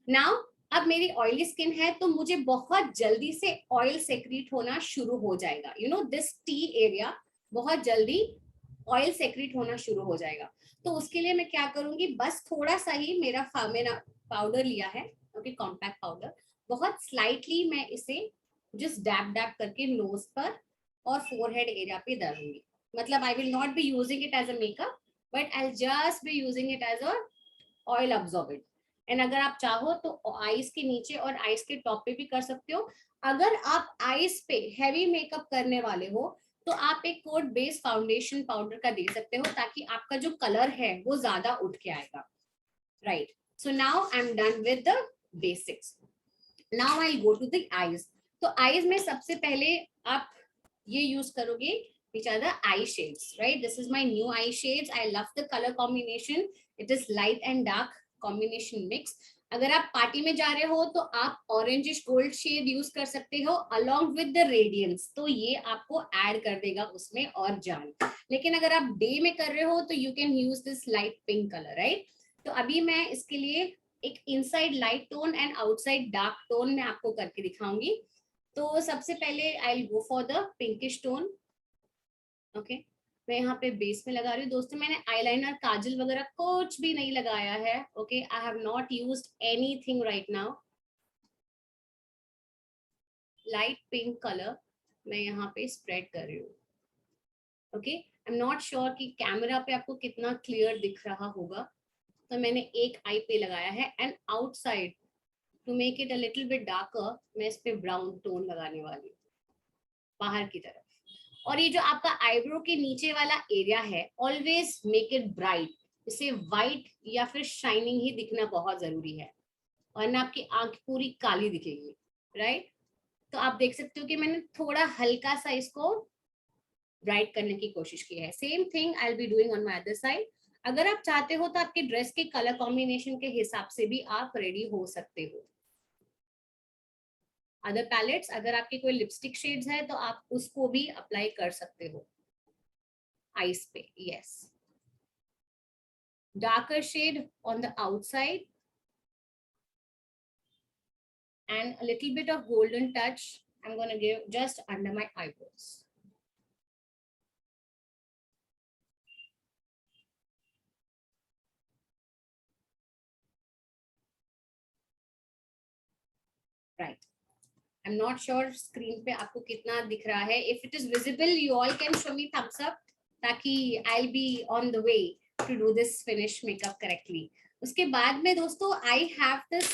नाउ अब मेरी ऑयली स्किन है तो मुझे बहुत जल्दी से ऑयल सेक्रेट होना शुरू हो जाएगा. You know this T area बहुत जल्दी ऑयल सेक्रेट होना शुरू हो जाएगा. तो उसके लिए मैं क्या करूंगी, बस थोड़ा सा ही मेरा पाउडर लिया है. Okay, compact powder. बहुत स्लाइटली मैं इसे जस्ट डैब डैब करके नोज पर और फोरहेड एरिया पे डालूंगी. मतलब I will not be using it as a makeup, but I just be using it as a oil absorbent. And अगर आप चाहो तो आईज के नीचे और आईज के टॉप पे भी कर सकते हो. अगर आप आईज पे हैवी मेकअप करने वाले हो तो आप एक कोट बेस फाउंडेशन पाउडर का दे सकते हो, ताकि आपका जो कलर है वो ज्यादा उठ के आएगा. Right, so now I am done with the basics. Now I go to the eyes. तो आईज में सबसे पहले आप ये यूज करोगे which are the eye shades. Right, this is my new eye shades. I love the color combination. It is light and dark combination mix. अगर आप party में जा रहे हो तो आप ऑरेंजिश गोल्ड शेड यूज कर सकते हो along with the radiance, तो ये आपको ऐड कर देगा उसमें और जान. लेकिन अगर आप डे में कर रहे हो तो you can use this light pink color. Right, तो अभी मैं इसके लिए एक inside light tone and outside dark tone में आपको करके दिखाऊंगी. तो सबसे पहले I will go for the pinkish tone. Okay, मैं यहाँ पे बेस में लगा रही हूँ दोस्तों. मैंने आईलाइनर काजल वगैरह कुछ भी नहीं लगाया है. Okay, I have not used anything right now. Light pink colour मैं यहाँ पे स्प्रेड कर रही हूँ. Okay, I am not sure कि कैमरा पे आपको कितना क्लियर दिख रहा होगा. तो मैंने एक आई पे लगाया है and outside to make it a little bit darker मैं इस पे ब्राउन टोन लगाने वाली हूँ बाहर की तरफ. और ये जो आपका आईब्रो के नीचे वाला एरिया है ऑलवेज मेक इट ब्राइट. इसे व्हाइट या फिर शाइनिंग ही दिखना बहुत जरूरी है, वरना आपकी आंख पूरी काली दिखेगी. राइट, तो आप देख सकते हो कि मैंने थोड़ा हल्का सा इसको ब्राइट करने की कोशिश की है. Same thing I will be doing on my other side. अगर आप चाहते हो तो आपके ड्रेस के कलर कॉम्बिनेशन के हिसाब से भी आप रेडी हो सकते हो. अदर पैलेट्स, अगर आपके कोई लिपस्टिक शेड्स है तो आप उसको भी अप्लाई कर सकते हो आईज पे. Yes, darker shade on the outside and a little bit of golden touch I'm going to give just under my eyebrows. Right, I'm not sure screen पे आपको कितना दिख रहा है. If it is visible you all can show me thumbs up ताकि I'll be on the way to do this finish makeup correctly. उसके बाद में दोस्तों I have this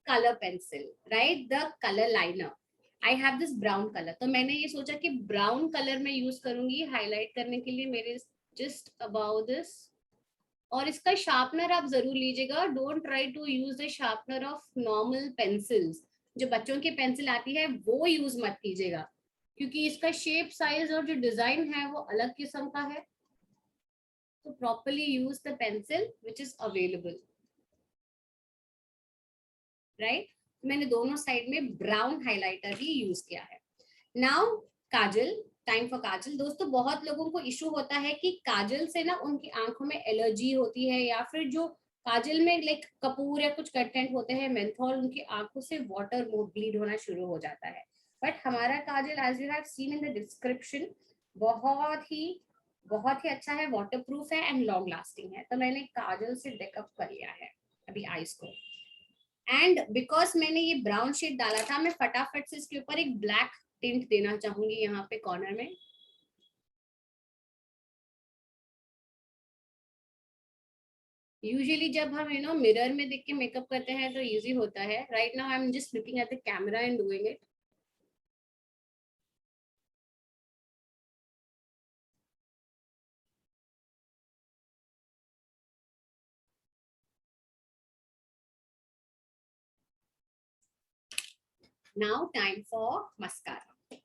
color pencil, right, the color liner. I have this brown color. तो मैंने ये सोचा कि brown color मैं यूज करूंगी हाईलाइट करने के लिए मेरे just above this. और इसका शार्पनर आप जरूर लीजिएगा. Don't try to use the sharpener of normal pencils. जो बच्चों की पेंसिल आती है वो यूज मत कीजिएगा, क्योंकि इसका शेप साइज और जो डिजाइन है वो अलग किस्म का है. तो properly use the pencil which is available. Right, मैंने दोनों साइड में ब्राउन हाइलाइटर ही यूज किया है. नाउ काजल, टाइम फॉर काजल. दोस्तों बहुत लोगों को इशू होता है कि काजल से ना उनकी आंखों में एलर्जी होती है, या फिर जो काजल में लाइक कपूर या कुछ कंटेंट होते हैं मेंथॉल, उनकी आंखों से वाटर ब्लीड होना शुरू हो जाता है. बट हमारा kajal as you have seen in the description बहुत ही अच्छा है, वाटरप्रूफ है एंड लॉन्ग लास्टिंग है। तो मैंने काजल से डेकअप कर लिया है अभी आईज को, एंड बिकॉज मैंने ये ब्राउन शेड डाला था, मैं फटाफट से इसके ऊपर एक ब्लैक टिंट देना चाहूंगी यहाँ पे कॉर्नर में। यूजुअली जब हम मिरर में देख के मेकअप करते हैं तो इजी होता है। Right now I am just looking at the camera and doing it. Now time for mascara.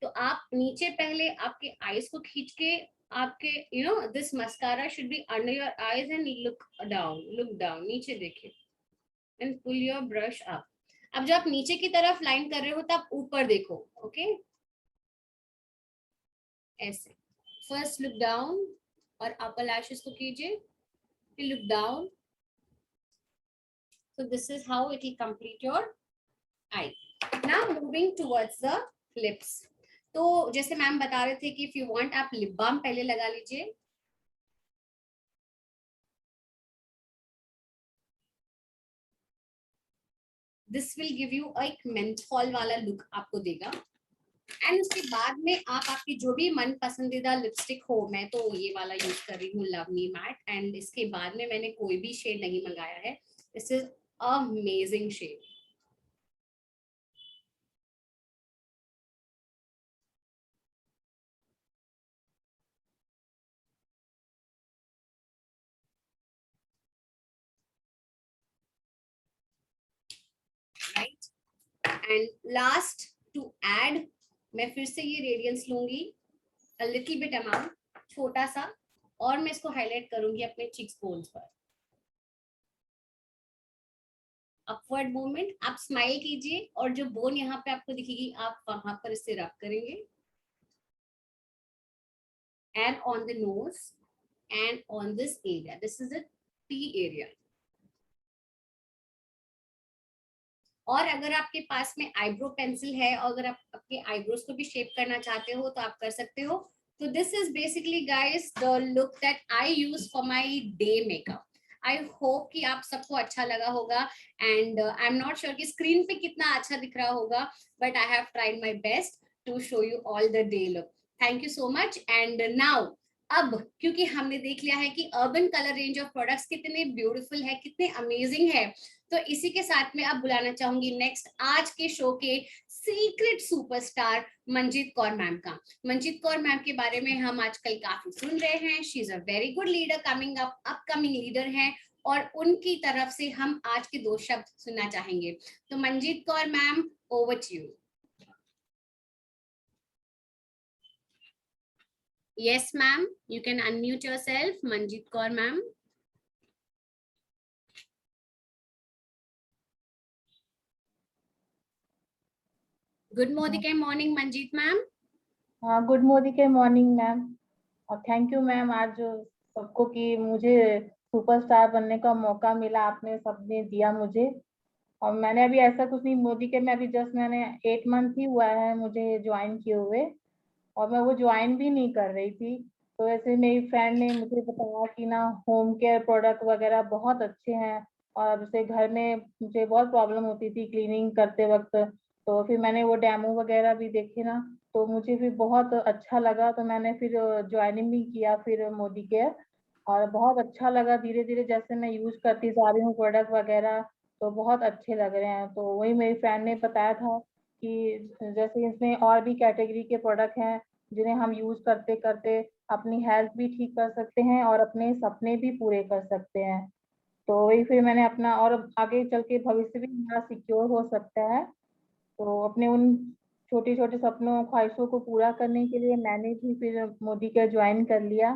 तो आप नीचे पहले आपके आईज को खींच के, आपके this mascara should be under your eyes and look down, नीचे देखिए and pull your brush up. अब जब आप नीचे की तरफ लाइन कर रहे हो तब ऊपर देखो, ओके ऐसे। फर्स्ट लुक डाउन और अपर लैशेस को कीजिए, फिर look down. So this is how it will complete your eye. Now moving towards the lips. तो जैसे मैम बता रहे थे कि if you want आप लिप बाम पहले लगा लीजिए। This will give you एक menthol वाला लुक आपको देगा। एंड उसके बाद में आप आपकी जो भी मन पसंदीदा लिपस्टिक हो, मैं तो ये वाला यूज कर रही हूँ लव मी मैट, एंड इसके बाद में मैंने कोई भी शेड नहीं मंगाया है। This is amazing shade. Right and last to add, मैं फिर से ये रेडियंस लूंगी, अ लिटिल बिट अमाउंट, छोटा सा, और मैं इसको हाईलाइट करूंगी अपने चीक्स बोन्स पर। अपवर्ड मूवमेंट, आप स्माइल कीजिए और जो बोन यहाँ पे आपको दिखेगी आप वहां पर इससे रब करेंगे, and on the nose and on this area, this is the T area. और अगर आपके पास में आईब्रो पेंसिल है और अगर आप अपने आईब्रोज को भी शेप करना चाहते हो तो आप कर सकते हो। तो this is basically guys the look that I use for my day makeup. I hope कि आप सबको अच्छा लगा होगा, and I am not sure कि स्क्रीन पे कितना अच्छा दिख रहा होगा, but I have tried my best to show you all the day look. Thank you so much. And now अब क्योंकि हमने देख लिया है कि Urban colour range of products कितने ब्यूटीफुल है, कितने अमेजिंग है, तो इसी के साथ में अब बुलाना चाहूंगी नेक्स्ट आज के शो के secret superstar Manjeet Kaur ma'am का। मंजीत कौर मैम के बारे में हम आजकल काफी सुन रहे हैं। She is a very good leader, coming upcoming leader हैं, और उनकी तरफ से हम आज के 2 शब्द सुनना चाहेंगे। तो Manjeet Kaur ma'am, over to you. Yes ma'am, you can unmute yourself, Manjeet Kaur ma'am. Good morning Manjeet ma'am. हाँ, गुड मॉर्निंग मैम, और थैंक यू मैम आज सबको कि मुझे सुपरस्टार बनने का मौका मिला, आपने सबने दिया मुझे। और मैंने अभी ऐसा कुछ नहीं, मोदी के में अभी जस्ट मैंने 8 मंथ ही हुआ है मुझे ज्वाइन किए हुए, और मैं वो ज्वाइन भी नहीं कर रही थी। तो ऐसे मेरी फ्रेंड ने मुझे बताया कि ना होम केयर प्रोडक्ट वगैरह बहुत अच्छे हैं, और अब से घर में मुझे बहुत प्रॉब्लम होती थी क्लीनिंग करते वक्त। तो फिर मैंने वो डेमो वगैरह भी देखे ना, तो मुझे फिर बहुत अच्छा लगा, तो मैंने फिर ज्वाइनिंग भी किया फिर मोदी केयर, और बहुत अच्छा लगा। धीरे धीरे जैसे मैं यूज करती जा रही हूँ प्रोडक्ट वगैरह, तो बहुत अच्छे लग रहे हैं। तो वही मेरी फ्रेंड ने बताया था कि जैसे इसमें और भी कैटेगरी के प्रोडक्ट हैं जिन्हें हम यूज करते करते अपनी हेल्थ भी ठीक कर सकते हैं और अपने सपने भी पूरे कर सकते हैं। तो वही फिर मैंने अपना, और आगे चल के भविष्य भी हमारा सिक्योर हो सकता है। तो अपने उन छोटे छोटे सपनों ख्वाहिशों को पूरा करने के लिए मैंने भी फिर मोदी का ज्वाइन कर लिया।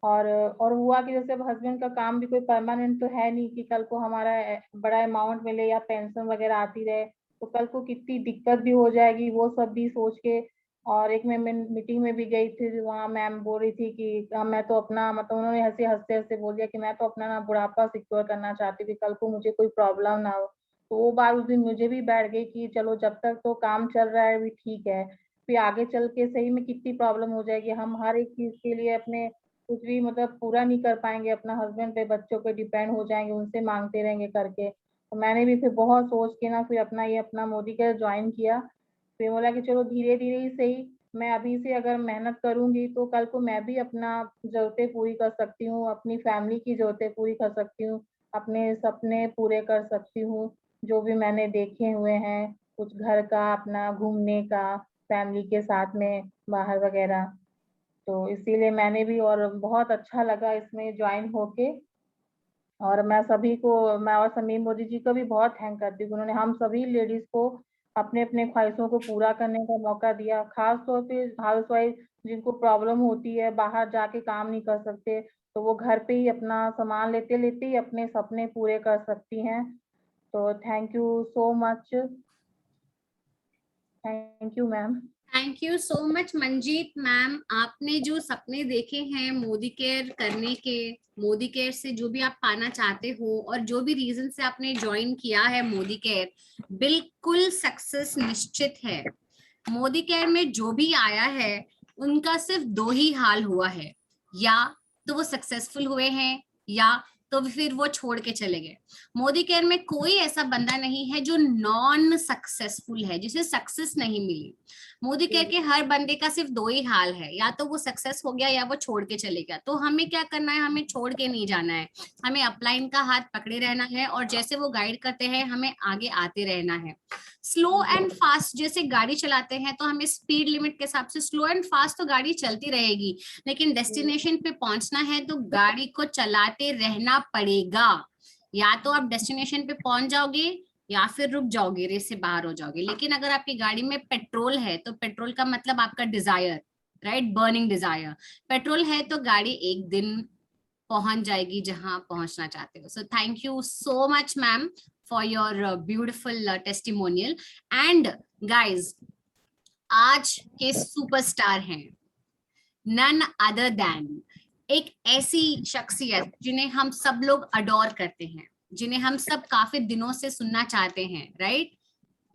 और हुआ कि जैसे अब हस्बैंड का काम भी कोई परमानेंट तो है नहीं कि कल को हमारा बड़ा अमाउंट मिले या पेंशन वगैरह आती रहे, तो कल को कितनी दिक्कत भी हो जाएगी, वो सब भी सोच के। और एक मैं मीटिंग में भी गई थी, वहाँ मैम बोल रही थी कि मैं तो अपना, मतलब उन्होंने हंसते हंसते बोल दिया कि मैं तो अपना ना बुढ़ापा सिक्योर करना चाहती थी, कल को मुझे कोई प्रॉब्लम ना हो। तो वो बात उस दिन मुझे भी बैठ गई कि चलो जब तक तो काम चल रहा है अभी ठीक है, फिर आगे चल के सही में कितनी प्रॉब्लम हो जाएगी, हम हर एक चीज के लिए अपने कुछ भी मतलब पूरा नहीं कर पाएंगे, अपना हस्बैंड पे बच्चों पे डिपेंड हो जाएंगे, उनसे मांगते रहेंगे करके। तो मैंने भी फिर बहुत सोच के ना फिर अपना मोदी केयर ज्वाइन किया। फिर बोला कि चलो धीरे धीरे ही सही, मैं अभी से अगर मेहनत करूंगी तो कल को मैं भी अपना जरूरतें पूरी कर सकती हूँ, अपनी फैमिली की जरूरतें पूरी कर सकती हूँ, अपने सपने पूरे कर सकती हूँ जो भी मैंने देखे हुए हैं, कुछ घर का, अपना घूमने का, फैमिली के साथ में बाहर वगैरह। तो इसीलिए मैंने भी, और बहुत अच्छा लगा इसमें ज्वाइन होके। और मैं और समीम मोदी जी को भी बहुत थैंक करती हूँ, उन्होंने हम सभी लेडीज को अपने अपने ख्वाहिशों को पूरा करने का मौका दिया, खास तौर पे हाउस वाइफ जिनको प्रॉब्लम होती है, बाहर जाके काम नहीं कर सकते, तो वो घर पे ही अपना सामान लेते लेते ही अपने सपने पूरे कर सकती हैं। तो thank you so much, thank you ma'am. Thank you so much Manjeet ma'am, आपने जो सपने देखे हैं मोदी केयर करने के, मोदी केयर से जो भी आप पाना चाहते हो और जो भी रीजन से आपने ज्वाइन किया है मोदी केयर, बिल्कुल सक्सेस निश्चित है। मोदी केयर में जो भी आया है उनका सिर्फ दो ही हाल हुआ है, या तो वो सक्सेसफुल हुए हैं या तो फिर वो छोड़ के चले गए। मोदी केयर में कोई ऐसा बंदा नहीं है जो नॉन सक्सेसफुल है, जिसे सक्सेस नहीं मिली। मोदी केयर के हर बंदे का सिर्फ दो ही हाल है, या तो वो सक्सेस हो गया या वो छोड़ के चले गया। तो हमें क्या करना है, हमें छोड़ के नहीं जाना है, हमें अपलाइन का हाथ पकड़े रहना है और जैसे वो गाइड करते हैं हमें आगे आते रहना है। स्लो एंड फास्ट जैसे गाड़ी चलाते हैं तो हमें स्पीड लिमिट के हिसाब से स्लो एंड फास्ट तो गाड़ी चलती रहेगी, लेकिन डेस्टिनेशन पे पहुंचना है तो गाड़ी को चलाते रहना पड़ेगा। या तो आप डेस्टिनेशन पे पहुंच जाओगे या फिर रुक जाओगे, रेस से बाहर हो जाओगे। लेकिन अगर आपकी गाड़ी में पेट्रोल है तो पेट्रोल का मतलब आपका desire, right, burning desire. Petrol है तो गाड़ी एक दिन पहुंच जाएगी जहां पहुंचना चाहते हो। So thank you so much ma'am for your beautiful testimonial. And guys, आज के सुपरस्टार हैं नन अदर देन एक ऐसी शख्सियत जिन्हें हम सब लोग अडोर करते हैं, जिन्हें हम सब काफी दिनों से सुनना चाहते हैं, राइट?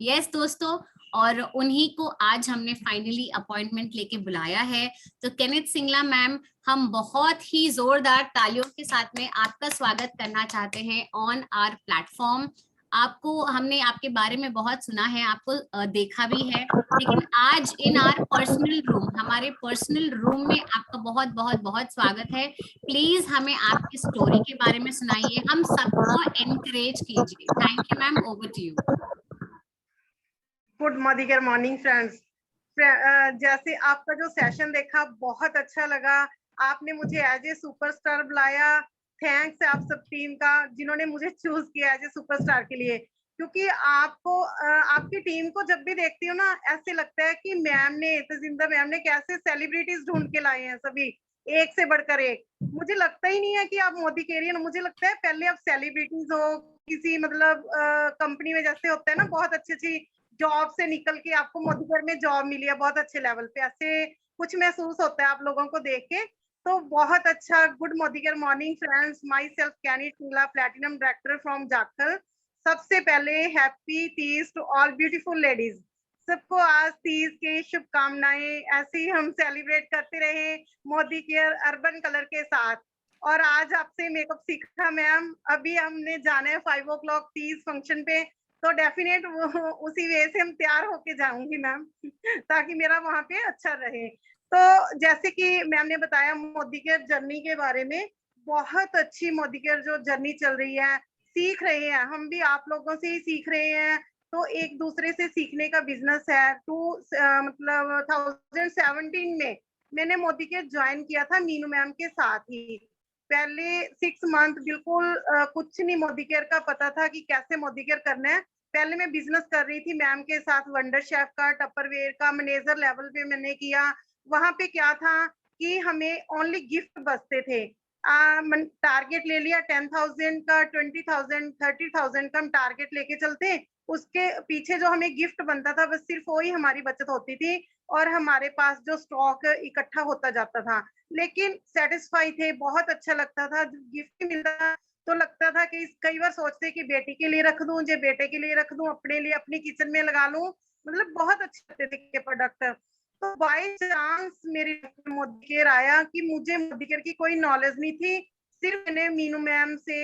यस दोस्तों, और उन्हीं को आज हमने फाइनली अपॉइंटमेंट लेके बुलाया है। तो केनिथ सिंगला मैम, हम बहुत ही जोरदार तालियों के साथ में आपका स्वागत करना चाहते हैं ऑन आवर प्लेटफॉर्म। आपको हमने आपके बारे में बहुत सुना है, आपको देखा भी है, लेकिन आज इन आवर पर्सनल रूम, हमारे पर्सनल रूम में आपका बहुत बहुत बहुत स्वागत है। प्लीज हमें आपकी स्टोरी के बारे में सुनाइए, हम सबको एनकरेज कीजिए। Thank you ma'am, over to you. Good morning friends. जैसे आपका जो सेशन देखा बहुत अच्छा लगा, आपने मुझे एज ए सुपरस्टार बुलाया। थैंक्स आप सब टीम का जिन्होंने मुझे चूज किया एज ए सुपरस्टार के लिए, क्योंकि आपको आपकी टीम को जब भी देखती हूँ ना ऐसे लगता है कि मैम ने, तजिंदा मैम ने कैसे सेलिब्रिटीज ढूंढ के लाए हैं, सभी एक से बढ़कर एक। मुझे लगता ही नहीं है कि आप मोदी केरियन, मुझे लगता है पहले आप सेलिब्रिटीज हो किसी मतलब कंपनी में, जैसे होता है ना बहुत अच्छी अच्छी जॉब से निकल के आपको मोदी केयर में जॉब मिली है बहुत अच्छे लेवल पे, ऐसे कुछ महसूस होता है आप लोगों को देख के। तो बहुत अच्छा। Good Modicare morning friends, myself Kenneth Singla, platinum director from Jakhal. सबसे पहले happy Teej to all beautiful ladies. सबको आज तीज की शुभकामनाएं, ऐसे ही हम सेलिब्रेट करते रहे मोदी केयर अर्बन कलर के साथ। और आज आपसे मेकअप सीखा मैम, अभी हमने जाना है 5 o'clock तीज फंक्शन पे, तो डेफिनेट उसी वे से हम तैयार होके जाऊंगी मैम ताकि मेरा वहां पे अच्छा रहे। तो जैसे कि मैम ने बताया मोदी केयर जर्नी के बारे में, बहुत अच्छी मोदी केयर जो जर्नी चल रही है, सीख रहे हैं हम भी, आप लोगों से ही सीख रहे हैं। तो एक दूसरे से सीखने का बिजनेस है। मतलब 2017 में मैंने मोदी केयर ज्वाइन किया था मीनू मैम के साथ ही। पहले 6 मंथ बिल्कुल कुछ नहीं मोदी केयर का पता था कि कैसे मोदी केयर करना है। पहले मैं बिजनेस कर रही थी मैम के साथ, वंडर शेफ का, टपरवेयर का, मैनेजर लेवल पे मैंने किया। वहां पे क्या था कि हमें ओनली गिफ्ट बचते थे। टारगेट ले लिया 10,000 का, 20,000, 30,000 का हम टारगेट लेके चलते, उसके पीछे जो हमें गिफ्ट बनता था बस सिर्फ वही हमारी बचत होती थी और हमारे पास जो स्टॉक इकट्ठा होता जाता था। लेकिन सेटिस्फाई थे, बहुत अच्छा लगता था, गिफ्ट मिलता तो लगता था कि कई बार सोचते कि बेटी के लिए रख दूं, जे बेटे के लिए रख दूं, अपने लिए अपनी किचन में लगा लूं, मतलब बहुत अच्छे लगते थे के प्रोडक्ट। तो बाय चांस मेरी मोदी केयर आया कि मुझे मोदी केयर की कोई नॉलेज नहीं थी। सिर्फ मैंने मीनू मैम से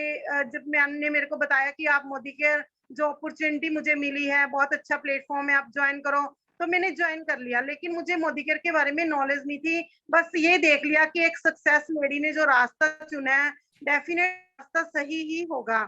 जब मैम ने मेरे को बताया कि आप मोदी केयर जो अपॉर्चुनिटी मुझे मिली है, बहुत अच्छा प्लेटफॉर्म है, आप ज्वाइन करो, तो मैंने ज्वाइन कर लिया। लेकिन मुझे मोदी केयर के बारे में नॉलेज नहीं थी। बस ये देख लिया कि एक सक्सेस लेडी ने जो रास्ता चुना है, डेफिनेट रास्ता सही ही होगा।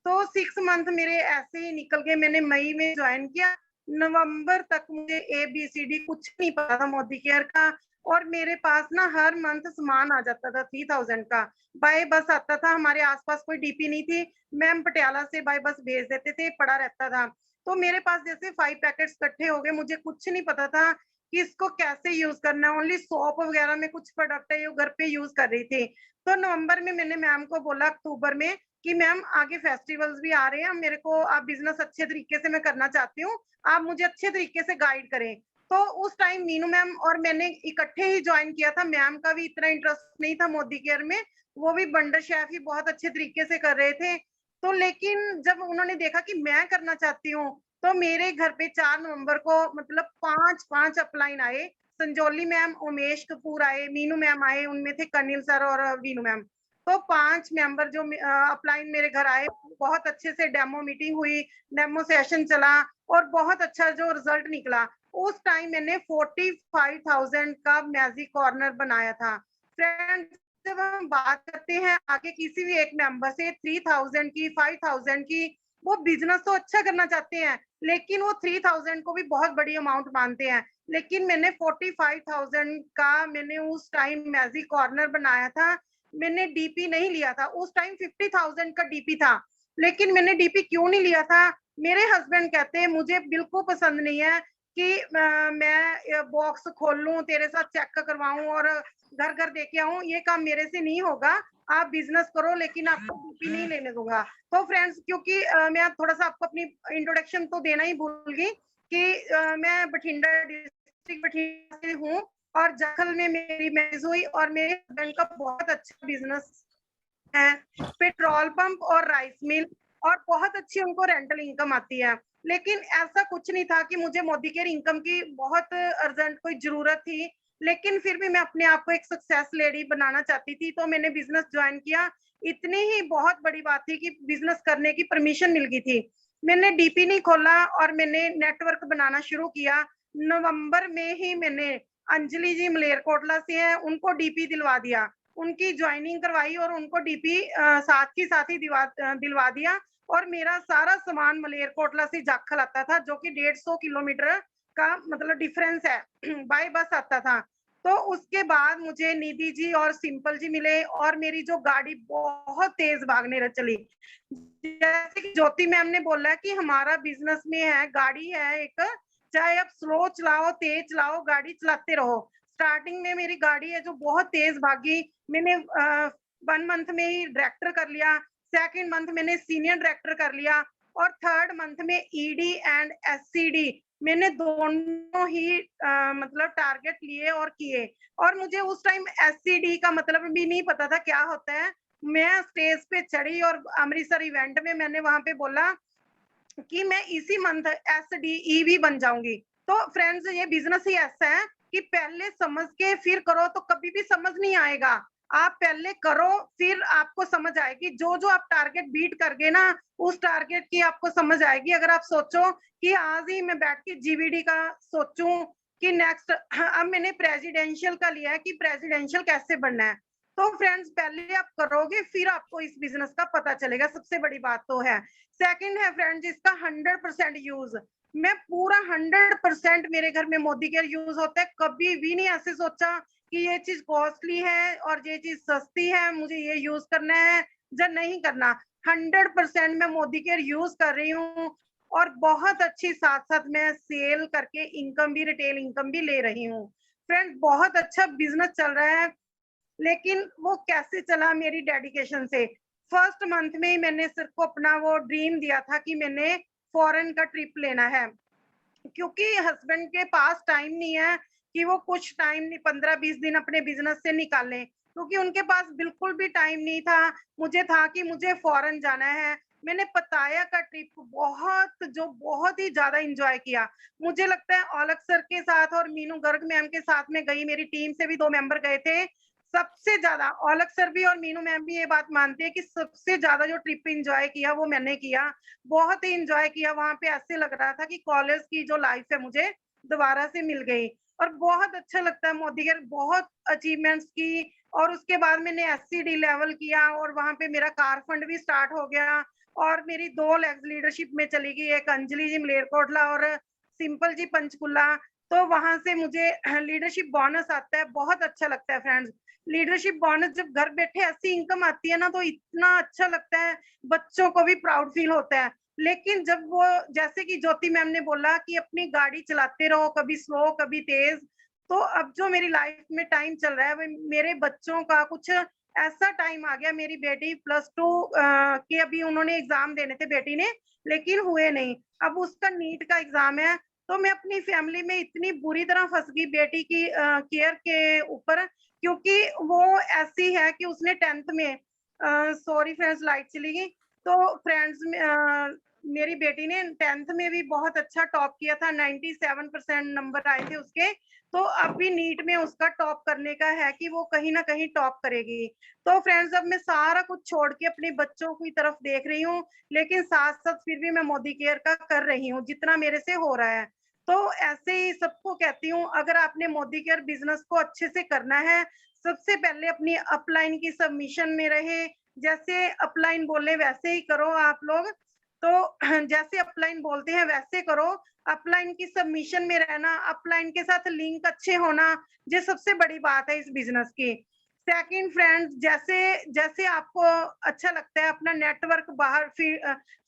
तो 6 मंथ मेरे ऐसे ही निकल गए। मैंने मई में ज्वाइन किया, नवंबर तक मुझे ABCD कुछ नहीं पता था मोदी केयर का। और मेरे पास ना हर मंथ सामान आ जाता था 3000 का, बाय बस आता था। हमारे आसपास कोई DP नहीं थी, मैम पटियाला से बाय बस भेज देते थे, पड़ा रहता था। तो मेरे पास जैसे 5 पैकेट्स इकट्ठे हो गए, मुझे कुछ नहीं पता था कि इसको कैसे यूज करना है। ओनली सोप वगैरह में कुछ प्रोडक्ट है, ये घर पे यूज कर रही थी। तो नवंबर में मैंने मैम को बोला, अक्टूबर में, कि मैम आगे फेस्टिवल्स भी आ रहे हैं, मेरे को आप बिजनेस अच्छे तरीके से मैं करना चाहती हूँ, आप मुझे अच्छे तरीके से गाइड करें। तो उस टाइम मीनू मैम और मैंने इकट्ठे ही ज्वाइन किया था। मैम का भी इतना इंटरेस्ट नहीं था मोदी केयर में, वो भी बंडर शेफ ही बहुत अच्छे तरीके से कर रहे थे। तो लेकिन जब उन्होंने देखा कि मैं करना चाहती हूँ, तो मेरे घर पे 4 नवंबर को मतलब 5 अपलाइन आए। संजोली मैम, उमेश कपूर आए, मीनू मैम आए, उनमें थे कनिल सर और वीनू मैम। तो 5 मेंबर जो अपलाइन मेरे घर आए, बहुत अच्छे से डेमो मीटिंग हुई, डेमो सेशन चला और बहुत अच्छा जो रिजल्ट निकला। उस टाइम मैंने 45,000 का मैजिक कॉर्नर बनाया था। फ्रेंड्स, जब हम बात करते हैं आगे किसी भी एक मेंबर से 3000 की, 5000 की, वो बिजनेस तो अच्छा करना चाहते हैं, लेकिन वो 3000 को भी बहुत बड़ी अमाउंट मानते हैं। लेकिन मैंने 45,000 का मैंने उस टाइम मैजिक कॉर्नर बनाया था। मैंने DP नहीं लिया था, उस टाइम 50,000 का DP था। लेकिन मैंने DP क्यों नहीं लिया था? मेरे हस्बैंड कहते हैं मुझे बिल्कुल पसंद नहीं है कि मैं बॉक्स खोल लूं, तेरे साथ चेक करवाऊं और घर घर दे के आऊं, ये काम मेरे से नहीं होगा। आप बिजनेस करो, लेकिन आपको DP नहीं लेने दूंगा। तो फ्रेंड्स, क्योंकि मैं थोड़ा सा आपको अपनी इंट्रोडक्शन तो देना ही भूल गई कि मैं बठिंडा डिस्ट्रिक्ट बठिंडा से हूँ और जाखल में मेरी मैरिज हुई और मेरे हस्बैंड का बहुत अच्छा बिजनेस है, पेट्रोल पंप और राइस मिल, और बहुत अच्छी उनको रेंटल इनकम आती है। लेकिन ऐसा कुछ नहीं था कि मुझे मोदी केयर इनकम की बहुत अर्जेंट कोई जरूरत थी। लेकिन फिर भी मैं अपने आप को एक सक्सेस लेडी बनाना चाहती थी, तो मैंने बिजनेस ज्वाइन किया। इतनी ही बहुत बड़ी बात थी कि बिजनेस करने की परमिशन मिल गई थी। मैंने DP नहीं खोला और मैंने नेटवर्क बनाना शुरू किया। नवंबर में ही मैंने, अंजलि जी मलेरकोटला से हैं, उनको DP दिलवा दिया, उनकी ज्वाइनिंग करवाई और उनको DP साथ की साथ ही दिलवा दिया। और मेरा सारा सामान मलेरकोटला से जाखल आता था, जो कि 150 किलोमीटर का मतलब डिफरेंस है, बाय बस आता था। तो उसके बाद मुझे निधि जी और सिंपल जी मिले और मेरी जो गाड़ी बहुत तेज भागने चली। जैसे कि ज्योति मैम ने बोला कि हमारा बिजनेस में है, गाड़ी है एक, चाहे आप स्लो चलाओ तेज चलाओ, गाड़ी चलाते रहो। स्टार्टिंग में मेरी गाड़ी है जो बहुत तेज भागी। मैंने 1 मंथ में ही डायरेक्टर कर लिया, सेकंड मंथ मैंने सीनियर डायरेक्टर कर लिया और थर्ड मंथ में ED एंड SCD मैंने दोनों ही मतलब टारगेट लिए और किए। और मुझे उस टाइम SCD का मतलब भी नहीं पता था क्या होता है। मैं स्टेज पे चढ़ी और अमृतसर इवेंट में मैंने वहां पे बोला कि मैं इसी मंथ SDE भी बन जाऊंगी। तो फ्रेंड्स, ये बिजनेस ही ऐसा है कि पहले समझ के फिर करो तो कभी भी समझ नहीं आएगा। आप पहले करो, फिर आपको समझ आएगी। जो जो आप टारगेट बीट कर गए ना, उस टारगेट की आपको समझ आएगी। अगर आप सोचो कि आज ही मैं बैठ के GVD का सोचूं कि नेक्स्ट, अब मैंने प्रेसिडेंशियल का लिया है कि प्रेसिडेंशियल कैसे बनना है। तो फ्रेंड्स, पहले आप करोगे फिर आपको इस बिजनेस का पता चलेगा, सबसे बड़ी बात तो है। सेकंड है फ्रेंड्स, इसका 100% यूज। मैं पूरा 100% मेरे घर में मोदी केयर यूज होता है। कभी भी नहीं ऐसे सोचा कि ये चीज कॉस्टली है और ये चीज सस्ती है, मुझे ये यूज करना है या नहीं करना। 100% मैं मोदी केयर यूज कर रही हूँ और बहुत अच्छी साथ साथ मैं सेल करके इनकम भी, रिटेल इनकम भी ले रही हूँ। फ्रेंड्स, बहुत अच्छा बिजनेस चल रहा है। लेकिन वो कैसे चला? मेरी डेडिकेशन से। फर्स्ट मंथ में ही मैंने सिर्फ को अपना वो ड्रीम दिया था कि मैंने फॉरेन का ट्रिप लेना है, क्योंकि हस्बैंड के पास टाइम नहीं है कि वो कुछ टाइम नहीं, 15-20 दिन अपने बिजनेस से निकालें। क्योंकि उनके पास बिल्कुल भी टाइम नहीं था। मुझे था कि मुझे फॉरेन जाना है। मैंने पताया का ट्रिप बहुत ही ज्यादा एंजॉय किया। मुझे लगता है औलख सर के साथ और मीनू गर्ग मैम के साथ में गई, मेरी टीम से भी 2 मेंबर गए थे। सबसे ज्यादा औलख सर भी और मीनू मैम भी ये बात मानते हैं कि सबसे ज्यादा जो ट्रिप एंजॉय किया वो मैंने किया। बहुत ही एंजॉय किया। वहां पे ऐसे लग रहा था कि कॉलेज की जो लाइफ है मुझे दोबारा से मिल गई। और बहुत अच्छा लगता है मोदी के बहुत अचीवमेंट्स की। और उसके बाद मैंने एससीडी लेवल किया और वहां पे मेरा कार फंड भी स्टार्ट हो गया। और मेरी 2 लेग्स लीडरशिप में चली गई, एक अंजलि जी मलेरकोटला और सिंपल जी पंचकुला। तो वहां से मुझे लीडरशिप बोनस आता है, बहुत अच्छा लगता है फ्रेंड्स। लीडरशिप बोनस जब घर बैठे ऐसी इनकम आती है ना तो इतना अच्छा लगता है, बच्चों को भी प्राउड फील होता है। लेकिन जब वो जैसे कि ज्योति मैम ने बोला कि अपनी गाड़ी चलाते रहो, कभी स्लो कभी तेज, तो अब जो मेरी लाइफ में टाइम चल रहा है मेरे बच्चों का कुछ ऐसा टाइम आ गया। मेरी बेटी +2 के अभी उन्होंने एग्जाम देने थे बेटी ने, लेकिन हुए नहीं। अब उसका नीट का एग्जाम है। तो मैं अपनी फैमिली में इतनी बुरी तरह फंस गई बेटी की केयर के ऊपर, क्योंकि वो ऐसी है कि उसने 10th में सॉरी फ्रेंड्स लाइट चली गई। तो फ्रेंड्स मेरी बेटी ने 10th में भी बहुत अच्छा टॉप किया था, 97% नंबर आए थे उसके। तो अभी नीट में उसका टॉप करने का है कि वो कहीं ना कहीं टॉप करेगी। तो फ्रेंड्स अब मैं सारा कुछ छोड़ के अपने बच्चों की तरफ देख रही हूँ, लेकिन साथ साथ फिर भी मैं मोदी केयर का कर रही हूँ जितना मेरे से हो रहा है। तो ऐसे ही सबको कहती हूँ, अगर आपने मोदी केयर बिजनेस को अच्छे से करना है, सबसे पहले अपनी अपलाइन की सबमिशन में रहे। जैसे अपलाइन बोले वैसे ही करो आप लोग। तो जैसे अपलाइन बोलते हैं वैसे करो। अपलाइन की सबमिशन में रहना, अपलाइन के साथ लिंक अच्छे होना, ये सबसे बड़ी बात है इस बिजनेस की। सेकंड फ्रेंड्स, जैसे जैसे आपको अच्छा लगता है अपना नेटवर्क बाहर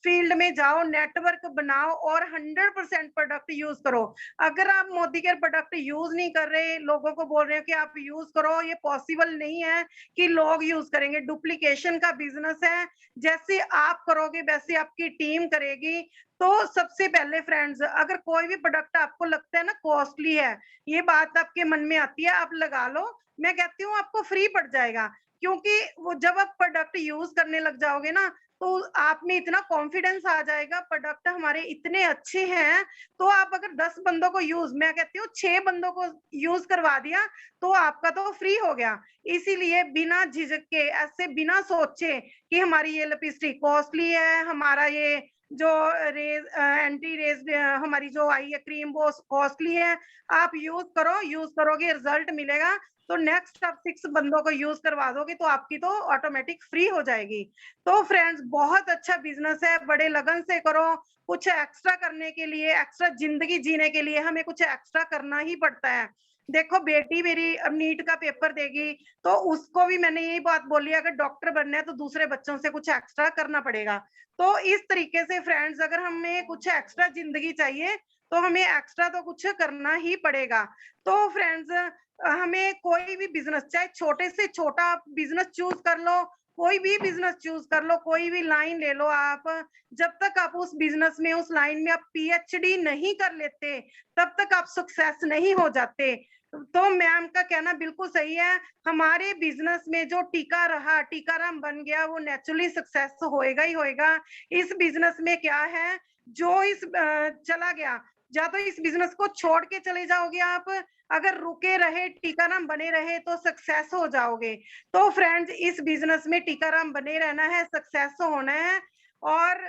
फील्ड में जाओ, नेटवर्क बनाओ और 100% प्रोडक्ट यूज करो। अगर आप मोदी केयर प्रोडक्ट यूज नहीं कर रहे, लोगों को बोल रहे हो कि आप यूज करो, ये पॉसिबल नहीं है कि लोग यूज करेंगे। डुप्लीकेशन का बिजनेस है, जैसे आप करोगे वैसे आपकी टीम करेगी। तो सबसे पहले फ्रेंड्स, अगर कोई भी प्रोडक्ट आपको लगता है ना कॉस्टली है, ये बात आपके मन में आती है, आप लगा लो। मैं कहती हूँ आपको फ्री पड़ जाएगा, क्योंकि वो जब आप प्रोडक्ट यूज करने लग जाओगे ना तो आप में इतना कॉन्फिडेंस आ जाएगा, प्रोडक्ट हमारे इतने अच्छे हैं। तो आप अगर 10 बंदों को यूज, मैं कहती हूँ 6 बंदों को यूज करवा दिया तो आपका तो फ्री हो गया। इसीलिए बिना झिझक के, ऐसे बिना सोचे कि हमारी ये लिपस्टिक कॉस्टली है, हमारा ये जो रेज एंटी रेज हमारी जो आई है क्रीम वो कॉस्टली है, आप यूज करो, यूज करोगे रिजल्ट मिलेगा। तो नेक्स्ट आप 6 बंदों को यूज करवा दोगे तो आपकी तो ऑटोमेटिक फ्री हो जाएगी। तो फ्रेंड्स बहुत अच्छा बिजनेस है, बड़े लगन से करो। कुछ एक्स्ट्रा करने के लिए, एक्स्ट्रा जिंदगी जीने के लिए हमें कुछ एक्स्ट्रा करना ही पड़ता है। देखो बेटी मेरी अब नीट का पेपर देगी, तो उसको भी मैंने यही बात बोली, अगर डॉक्टर बनना है तो दूसरे बच्चों से कुछ एक्स्ट्रा करना पड़ेगा। तो इस तरीके से फ्रेंड्स, अगर हमें कुछ एक्स्ट्रा जिंदगी चाहिए तो हमें एक्स्ट्रा तो कुछ करना ही पड़ेगा। तो फ्रेंड्स हमें कोई भी बिजनेस, चाहे छोटे से छोटा बिजनेस चूज कर लो, कोई भी बिजनेस चूज कर लो, कोई भी लाइन ले लो आप, जब तक आप उस बिजनेस में, उस लाइन में आप पीएचडी नहीं कर लेते तब तक आप सक्सेस नहीं हो जाते। तो मैम का कहना बिल्कुल सही है, हमारे बिजनेस में जो टीका रहा, टीकाराम बन गया, वो नेचुरली सक्सेस होएगा ही होएगा। इस बिजनेस में क्या है, जो इस चला गया, या तो इस बिजनेस को छोड़ के चले जाओगे आप, अगर रुके रहे टीकाराम बने रहे तो सक्सेस हो जाओगे। तो फ्रेंड्स इस बिजनेस में टीकाराम बने रहना है, सक्सेस होना है। और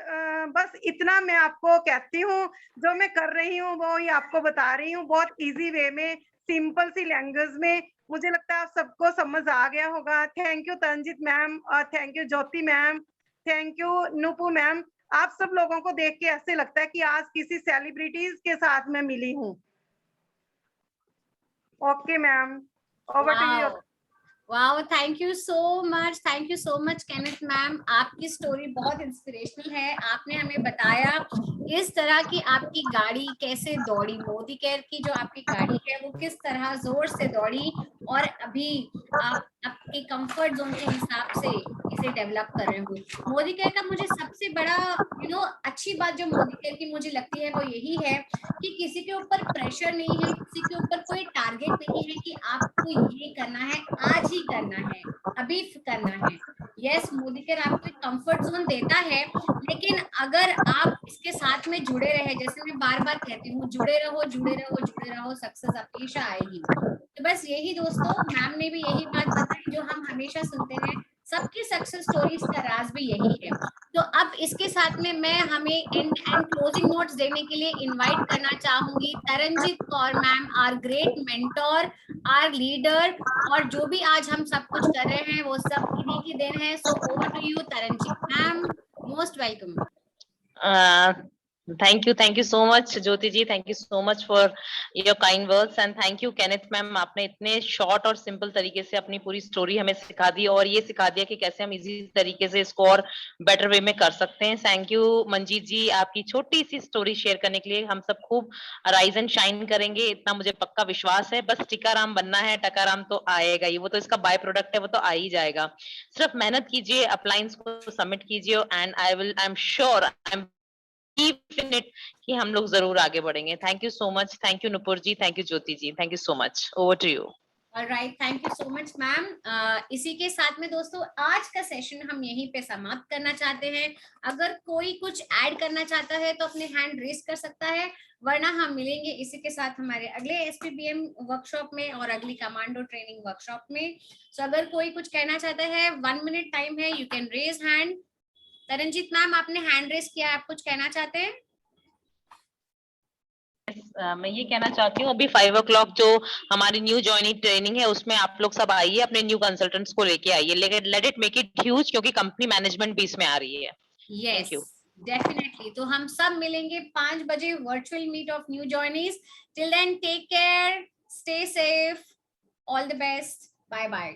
बस इतना मैं आपको कहती हूँ, जो मैं कर रही हूँ वो ही आपको बता रही हूँ, बहुत इजी वे में, सिंपल सी लैंग्वेज में। मुझे लगता है आप सबको समझ आ गया होगा। थैंक यू तंजित मैम, और thank you Jyoti ma'am, thank you Nupu ma'am. आप सब लोगों को देख के ऐसे लगता है कि आज किसी सेलिब्रिटीज के साथ मैं मिली हूँ। Okay ma'am, over to you. Wow, thank you so much Kenneth ma'am. आपकी स्टोरी बहुत इंस्पिरेशनल है। आपने हमें बताया किस तरह की आपकी गाड़ी कैसे दौड़ी, मोदी केयर की जो आपकी गाड़ी है वो किस तरह जोर से दौड़ी, और अभी आप आपके कंफर्ट जोन के हिसाब से इसे डेवलप कर रहे हो। मोदी केयर का मुझे सबसे बड़ा अच्छी बात जो मोदी केयर की मुझे लगती है वो यही है कि किसी के ऊपर प्रेशर नहीं है, किसी के ऊपर कोई टारगेट नहीं है कि आपको ये करना है, आज ही करना है, अभी करना है। यस, मोदी केयर आपको एक कंफर्ट जोन देता है, लेकिन अगर आप इसके साथ में जुड़े रहे, जैसे मैं बार बार कहती हूँ, जुड़े रहो जुड़े रहो जुड़े रहो, सक्सेस हमेशा आएगी। तो बस यही दोस्तों, मैम ने भी यही बात बताई जो हम हमेशा सुनते हैं, सबकी सक्सेस स्टोरीज का राज भी यही है। तो अब इसके साथ में मैं हमें एंड क्लोजिंग नोट्स देने के लिए इनवाइट करना चाहूंगी Taranjeet Kaur ma'am, our great mentor, our leader, और जो भी आज हम सब कुछ कर रहे हैं वो सब इन्हीं की देन है। So over to you Taranjeet ma'am, most welcome. Thank you so much Jyoti ji, thank you so much for your kind words and thank you Kenneth ma'am, आपने इतने शॉर्ट और सिंपल तरीके से अपनी पूरी स्टोरी हमें सिखा दी और ये सिखा दिया कि कैसे हम इजी तरीके से इसको और बेटर वे में कर सकते हैं। थैंक यू मंजीत जी, आपकी छोटी सी स्टोरी शेयर करने के लिए। हम सब खूब राइज एंड शाइन करेंगे, इतना मुझे पक्का विश्वास है। बस टिकाराम बनना है, टकाराम तो आएगा ही, वो तो इसका बाय प्रोडक्ट है, वो तो आ ही जाएगा। सिर्फ मेहनत कीजिए, अप्लायंस को सबमिट कीजिए and I am sure, I am कि हम लोग जरूर आगे बढ़ेंगे। Thank you so much, thank you Nupur ji, thank you Jyoti ji, thank you so much. Over to you. Alright, thank you so much ma'am. इसी के साथ में दोस्तों आज का सेशन हम यहीं पे समाप्त करना चाहते हैं। अगर कोई कुछ ऐड करना चाहता है तो अपने हैंड रेस कर सकता है, वरना हम मिलेंगे इसी के साथ हमारे अगले SPBM वर्कशॉप में और अगली कमांडो ट्रेनिंग वर्कशॉप में। सो अगर कोई कुछ कहना चाहता है, 1 मिनट टाइम है, you can raise hand. Taranjeet ma'am, आपने हैंड रेस किया, आप कुछ कहना चाहते हैं? मैं ये कहना चाहती हूँ, अभी 5 o'clock जो हमारी न्यू ज्वाइनिंग ट्रेनिंग है उसमें आप लोग सब आइए, अपने न्यू कंसल्टेंट्स को लेके आइए, let it make it huge, क्योंकि कंपनी मैनेजमेंट भी इसमें आ रही है। Yes, definitely. तो हम सब मिलेंगे 5 बजे virtual meet of new joinees. Till then take care, stay safe, all the best, bye bye.